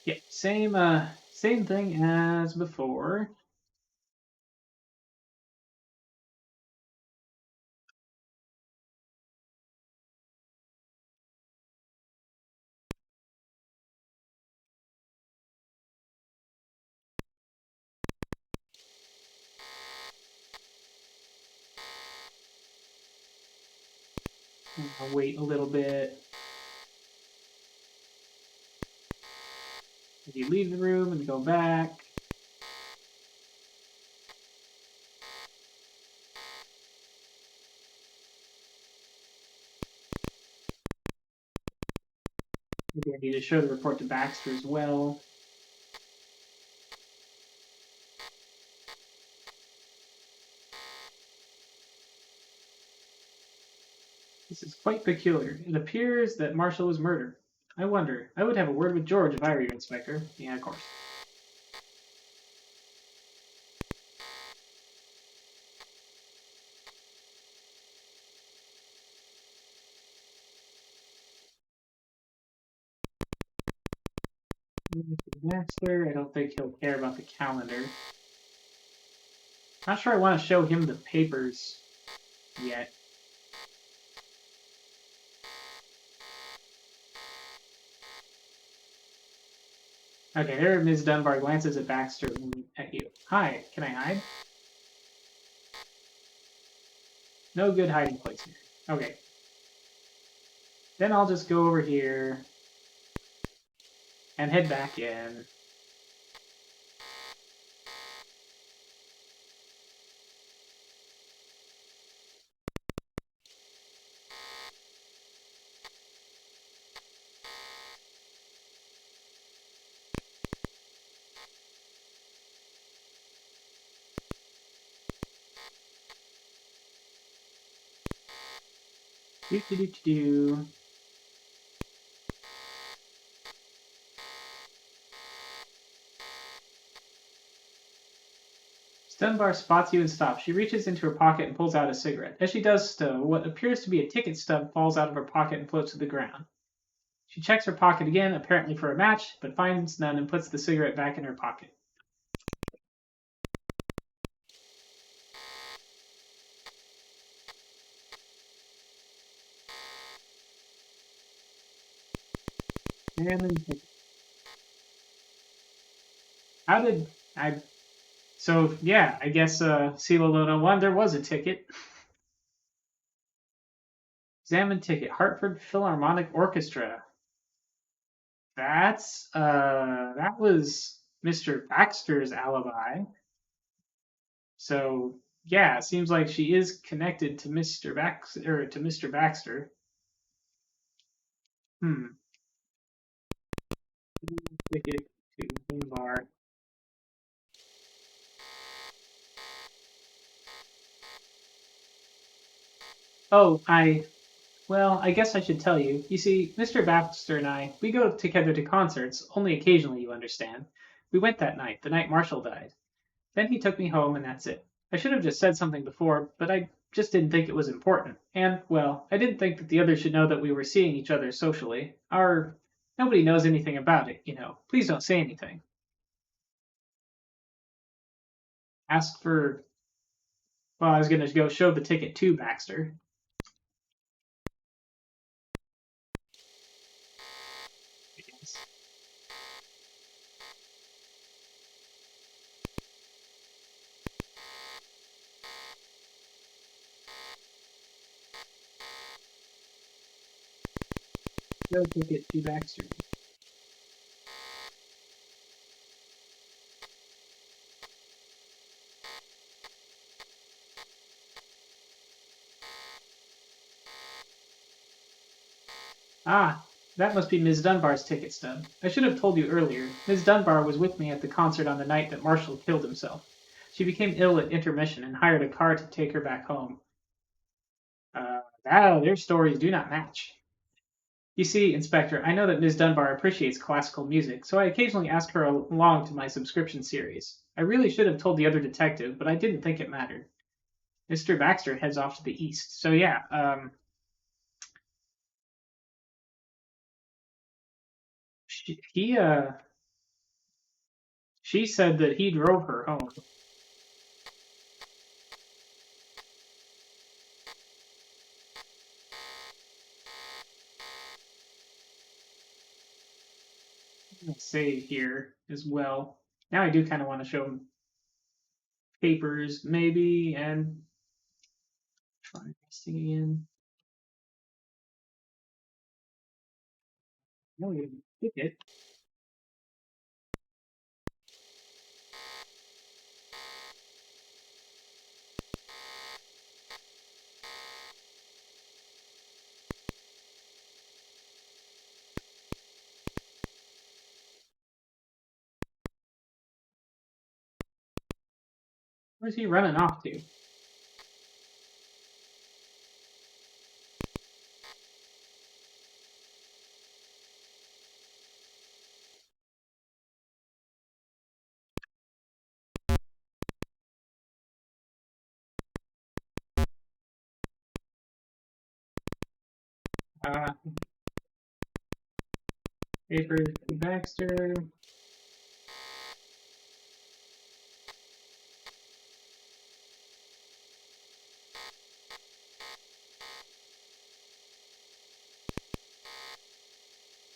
A: Yep, same thing as before. I'll wait a little bit. Maybe leave the room and go back. Maybe I need to show the report to Baxter as well. This is quite peculiar. It appears that Marshall was murdered. I wonder. I would have a word with George if I were you, Inspector. Yeah, of course. Baxter, I don't think he'll care about the calendar. Not sure I want to show him the papers yet. Okay, there Ms. Dunbar glances at Baxter and at you. Hi, can I hide? No good hiding place here. Okay. Then I'll just go over here and head back in. Do. Dunbar spots you and stops. She reaches into her pocket and pulls out a cigarette. As she does so, what appears to be a ticket stub falls out of her pocket and floats to the ground. She checks her pocket again, apparently for a match, but finds none and puts the cigarette back in her pocket. How did I? So yeah, I guess CeeLo 101, there was a ticket. Examine ticket, Hartford Philharmonic Orchestra. That was Mr. Baxter's alibi. So yeah, it seems like she is connected to Mr. Baxter. Hmm. Ticket to Dunbar. Oh, well, I guess I should tell you. You see, Mr. Baxter and we go together to concerts, only occasionally, you understand. We went that night, the night Marshall died. Then he took me home, and that's it. I should have just said something before, but I just didn't think it was important. And, well, I didn't think that the others should know that we were seeing each other socially. Nobody knows anything about it, you know. Please don't say anything. Ask for, well, I was going to go show the ticket to Baxter. Show ticket to Baxter. Ah, that must be Ms. Dunbar's ticket stub. I should have told you earlier. Ms. Dunbar was with me at the concert on the night that Marshall killed himself. She became ill at intermission and hired a car to take her back home. Their stories do not match. You see, Inspector, I know that Ms. Dunbar appreciates classical music, so I occasionally ask her along to my subscription series. I really should have told the other detective, but I didn't think it mattered. Mr. Baxter heads off to the east. So yeah, she said that he drove her home. Let's save here as well. Now I do kind of want to show him papers, maybe, and try resting again. No, you did it. Where's he running off to? Papers to Baxter.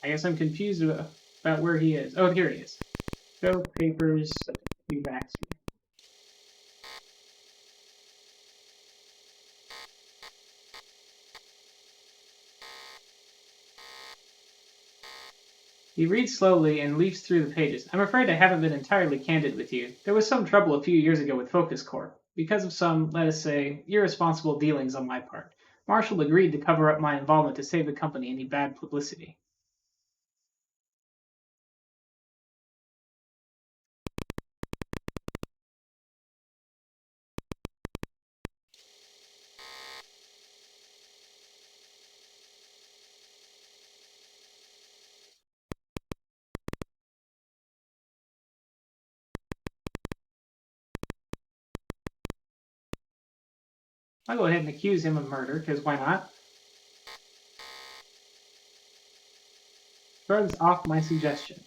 A: I guess I'm confused about where he is. Oh, here he is. Go papers to Baxter. He reads slowly and leafs through the pages. I'm afraid I haven't been entirely candid with you. There was some trouble a few years ago with Focus Corp. Because of some, let us say, irresponsible dealings on my part. Marshall agreed to cover up my involvement to save the company any bad publicity. I'll go ahead and accuse him of murder, because why not? Shrugs off my suggestion.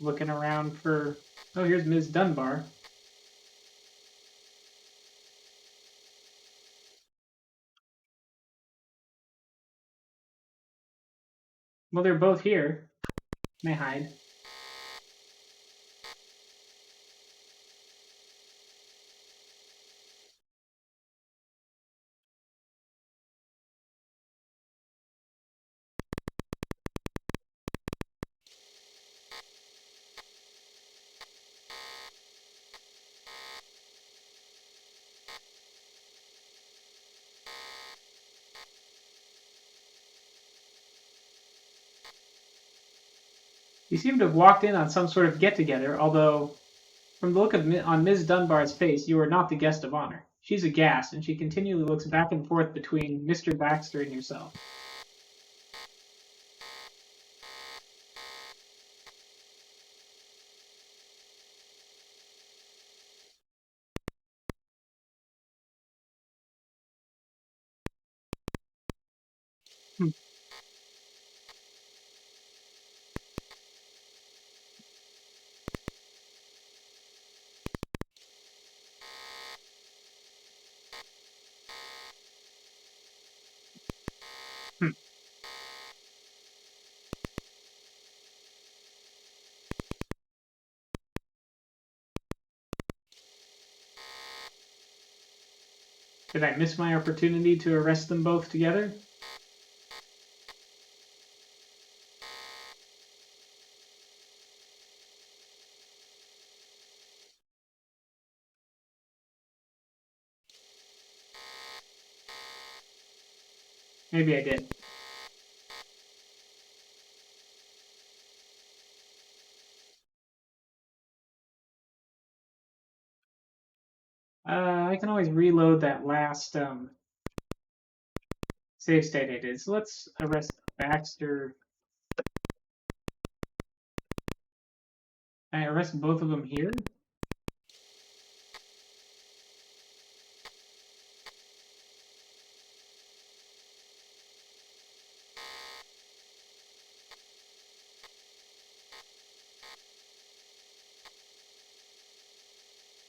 A: Looking around for... Oh, here's Ms. Dunbar. Well, they're both here. May hide. He seemed to have walked in on some sort of get-together, although, from the look on Ms. Dunbar's face, you are not the guest of honor. She's aghast, and she continually looks back and forth between Mr. Baxter and yourself. Hmm. Hmm. Did I miss my opportunity to arrest them both together? Maybe I did. I can always reload that last save state I did. So let's arrest Baxter. I arrest both of them here?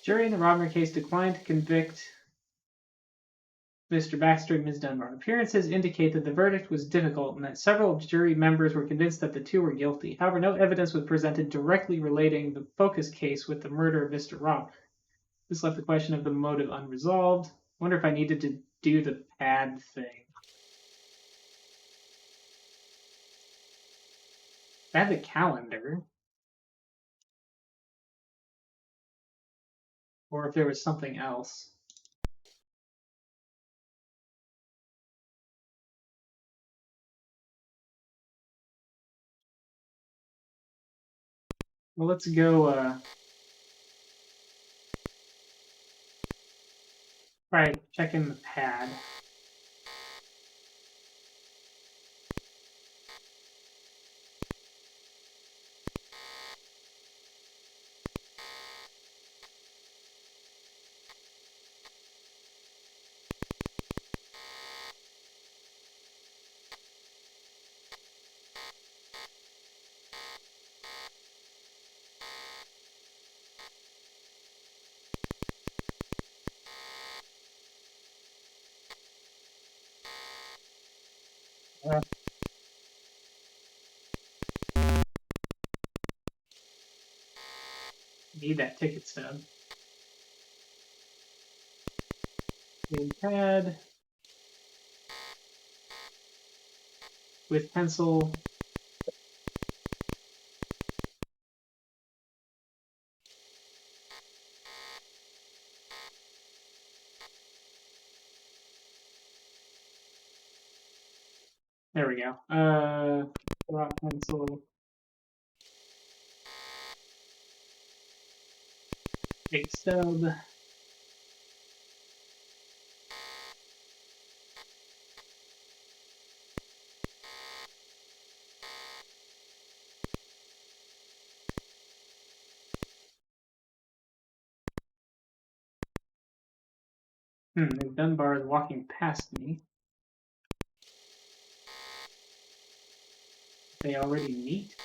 A: Jury in the Robner case declined to convict Mr. Baxter and Ms. Dunbar. Appearances indicate that the verdict was difficult and that several jury members were convinced that the two were guilty. However, no evidence was presented directly relating the focus case with the murder of Mr. Robb. This left the question of the motive unresolved. Wonder if I needed to do the pad thing. I had the calendar. Or if there was something else. Well, let's go right, check in the pad. Uh, Need that ticket stub. Name pad. With pencil. There we go. Rock pencil. Big stub. Dunbar is walking past me. They already meet?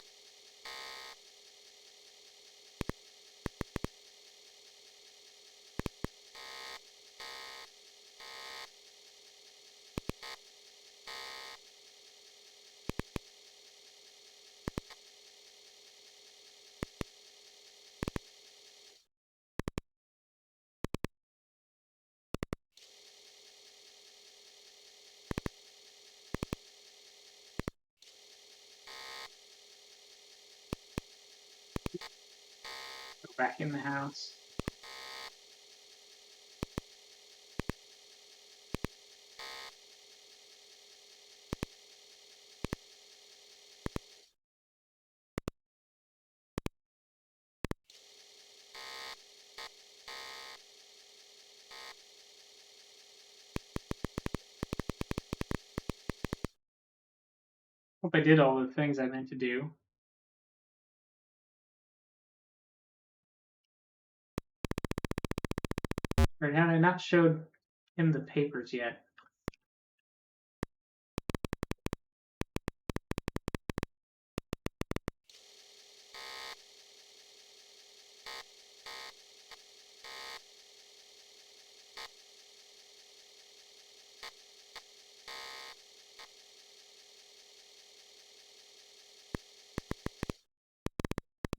A: Go back in the house. Hope I did all the things I meant to do. Or had I not showed him the papers yet?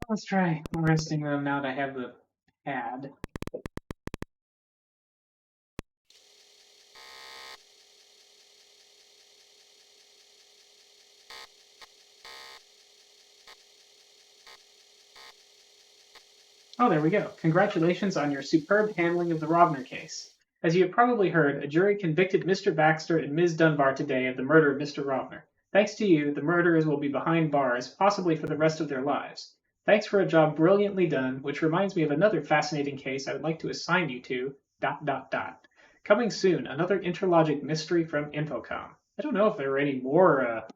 A: Let's try arresting them now that I have the pad. Oh, there we go. Congratulations on your superb handling of the Robner case. As you have probably heard, a jury convicted Mr. Baxter and Ms. Dunbar today of the murder of Mr. Robner. Thanks to you, the murderers will be behind bars, possibly for the rest of their lives. Thanks for a job brilliantly done, which reminds me of another fascinating case I would like to assign you to, ... Coming soon, another Interlogic mystery from Infocom. I don't know if there are any more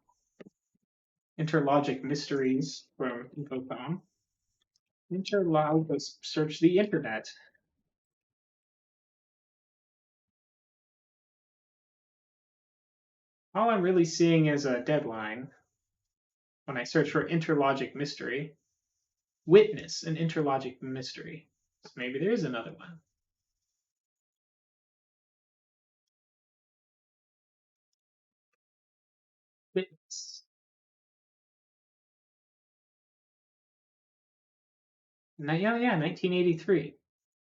A: Interlogic mysteries from Infocom. Interlog, let's search the internet. All I'm really seeing is a deadline when I search for interlogic mystery. Witness an interlogic mystery. So maybe there is another one. Yeah, 1983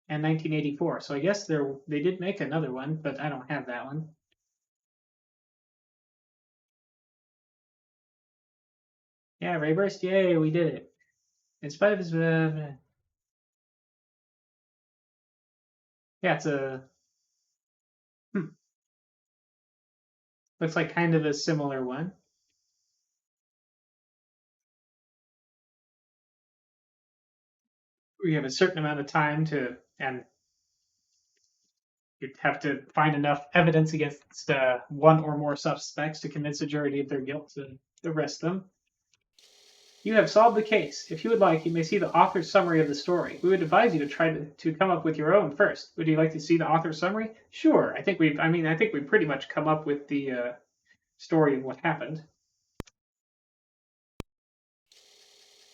A: and 1984. So I guess they did make another one, but I don't have that one. Yeah, Rayburst, yay, we did it. In spite of his, yeah, it's a looks like kind of a similar one. We have a certain amount of time to, and you have to find enough evidence against one or more suspects to convince a jury of their guilt and arrest them. You have solved the case. If you would like, you may see the author's summary of the story. We would advise you to try to come up with your own first. Would you like to see the author's summary? Sure. I think we've pretty much come up with the story of what happened.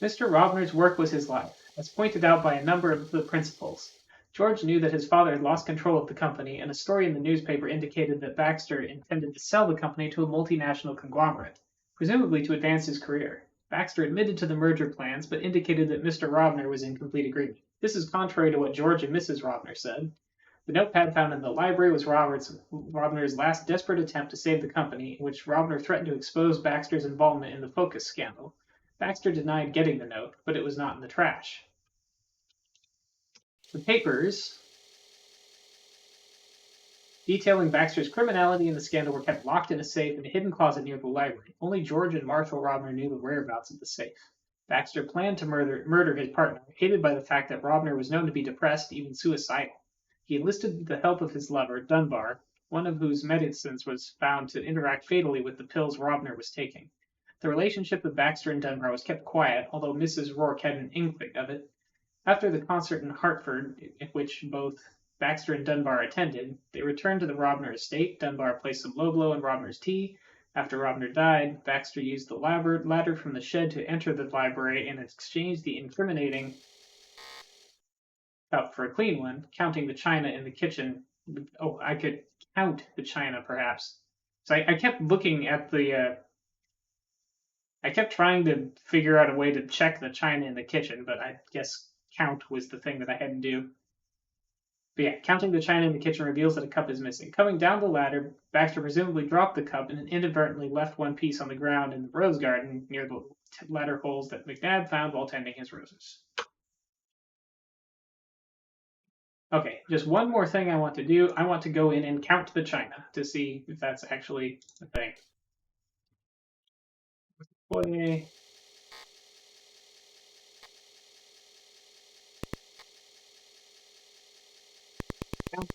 A: Mr. Robner's work was his life, as pointed out by a number of the principals. George knew that his father had lost control of the company, and a story in the newspaper indicated that Baxter intended to sell the company to a multinational conglomerate, presumably to advance his career. Baxter admitted to the merger plans, but indicated that Mr. Robner was in complete agreement. This is contrary to what George and Mrs. Robner said. The notepad found in the library was Robner's last desperate attempt to save the company, in which Robner threatened to expose Baxter's involvement in the Focus scandal. Baxter denied getting the note, but it was not in the trash. The papers detailing Baxter's criminality in the scandal were kept locked in a safe in a hidden closet near the library. Only George and Marshall Robner knew the whereabouts of the safe. Baxter planned to murder his partner, aided by the fact that Robner was known to be depressed, even suicidal. He enlisted the help of his lover, Dunbar, one of whose medicines was found to interact fatally with the pills Robner was taking. The relationship of Baxter and Dunbar was kept quiet, although Mrs. Rourke had an inkling of it. After the concert in Hartford, in which both Baxter and Dunbar attended, they returned to the Robner estate. Dunbar placed some low blow in Robner's tea. After Robner died, Baxter used the ladder from the shed to enter the library and exchanged the incriminating cup for a clean one, counting the china in the kitchen. Oh, I could count the china, perhaps. So I kept looking at the. I kept trying to figure out a way to check the china in the kitchen, but I guess count was the thing that I had to do. But yeah, counting the china in the kitchen reveals that a cup is missing. Coming down the ladder, Baxter presumably dropped the cup and inadvertently left one piece on the ground in the rose garden near the ladder holes that McNabb found while tending his roses. Okay, just one more thing I want to do. I want to go in and count the china to see if that's actually a thing. Boy. Count.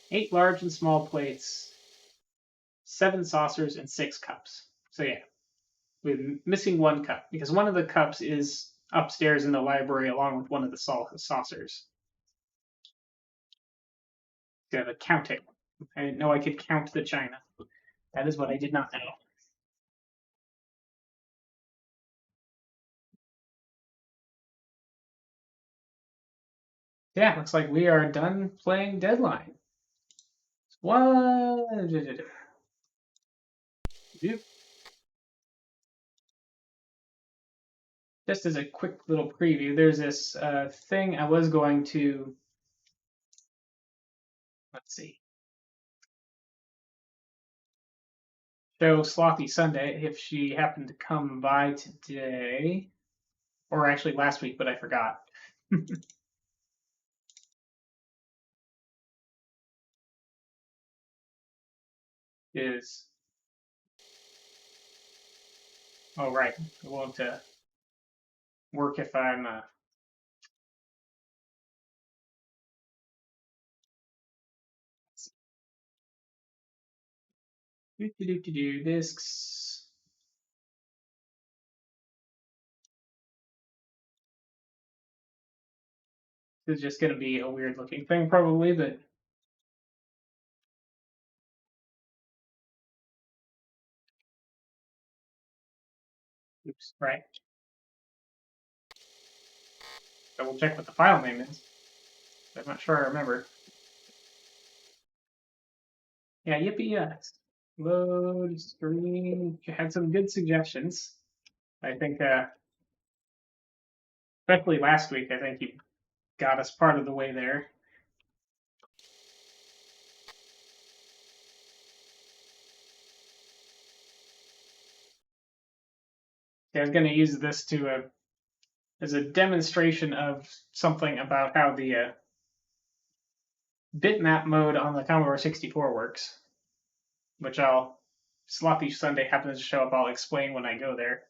A: 8 large and small plates, 7 saucers, and 6 cups. So yeah, we're missing 1 cup because one of the cups is upstairs in the library along with one of the saucers. To have a counting. I didn't know I could count the china. That is what I did not know. Yeah, looks like we are done playing Deadline. What? Just as a quick little preview, there's this thing I was going to, let's see, show Sloppy Sunday if she happened to come by today, or actually last week, but I forgot. Is, oh right, it won't work if I'm, discs. This is just going to be a weird looking thing probably, but oops, right. Double check what the file name is. I'm not sure I remember. Yeah, yippee yes. Load screen. You had some good suggestions. I think, especially last week, I think you got us part of the way there. I was going to use this to as a demonstration of something about how the bitmap mode on the Commodore 64 works, which I'll Sloppy Sunday happens to show up. I'll explain when I go there.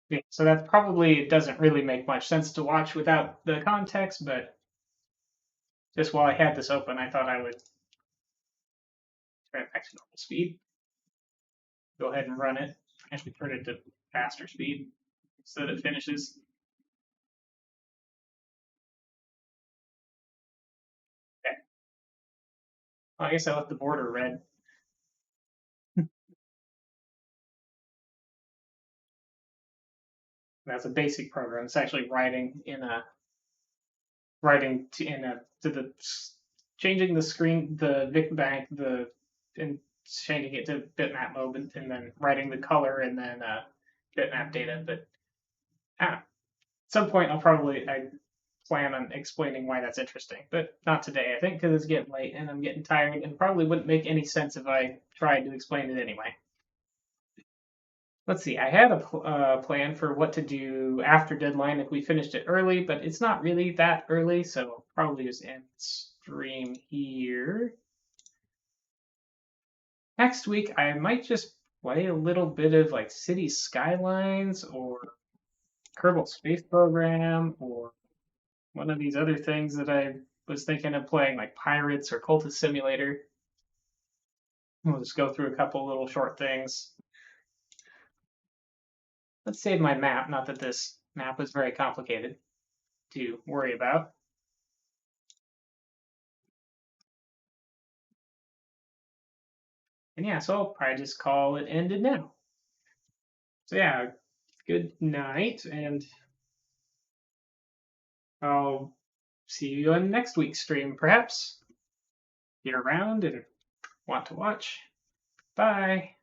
A: Yeah, so that probably doesn't really make much sense to watch without the context, but just while I had this open, I thought I would turn it back to normal speed. Go ahead and run it. Actually, turn it to faster speed so that it finishes. Okay. Well, I guess I left the border red. That's a basic program. It's actually writing to the changing the screen, the Vic bank, and changing it to bitmap mode, and then writing the color and then bitmap data. But at some point, I plan on explaining why that's interesting, but not today. I think because it's getting late and I'm getting tired, and probably wouldn't make any sense if I tried to explain it anyway. Let's see. I had a plan for what to do after deadline if we finished it early, but it's not really that early, so I'll probably just end stream here. Next week, I might just play a little bit of like City Skylines or Kerbal Space Program or one of these other things that I was thinking of playing, like Pirates or Cultist Simulator. We'll just go through a couple little short things. Let's save my map, not that this map is very complicated to worry about. And yeah, so I'll probably just call it ended now. So yeah, good night, and I'll see you on next week's stream, perhaps. You're around and want to watch. Bye.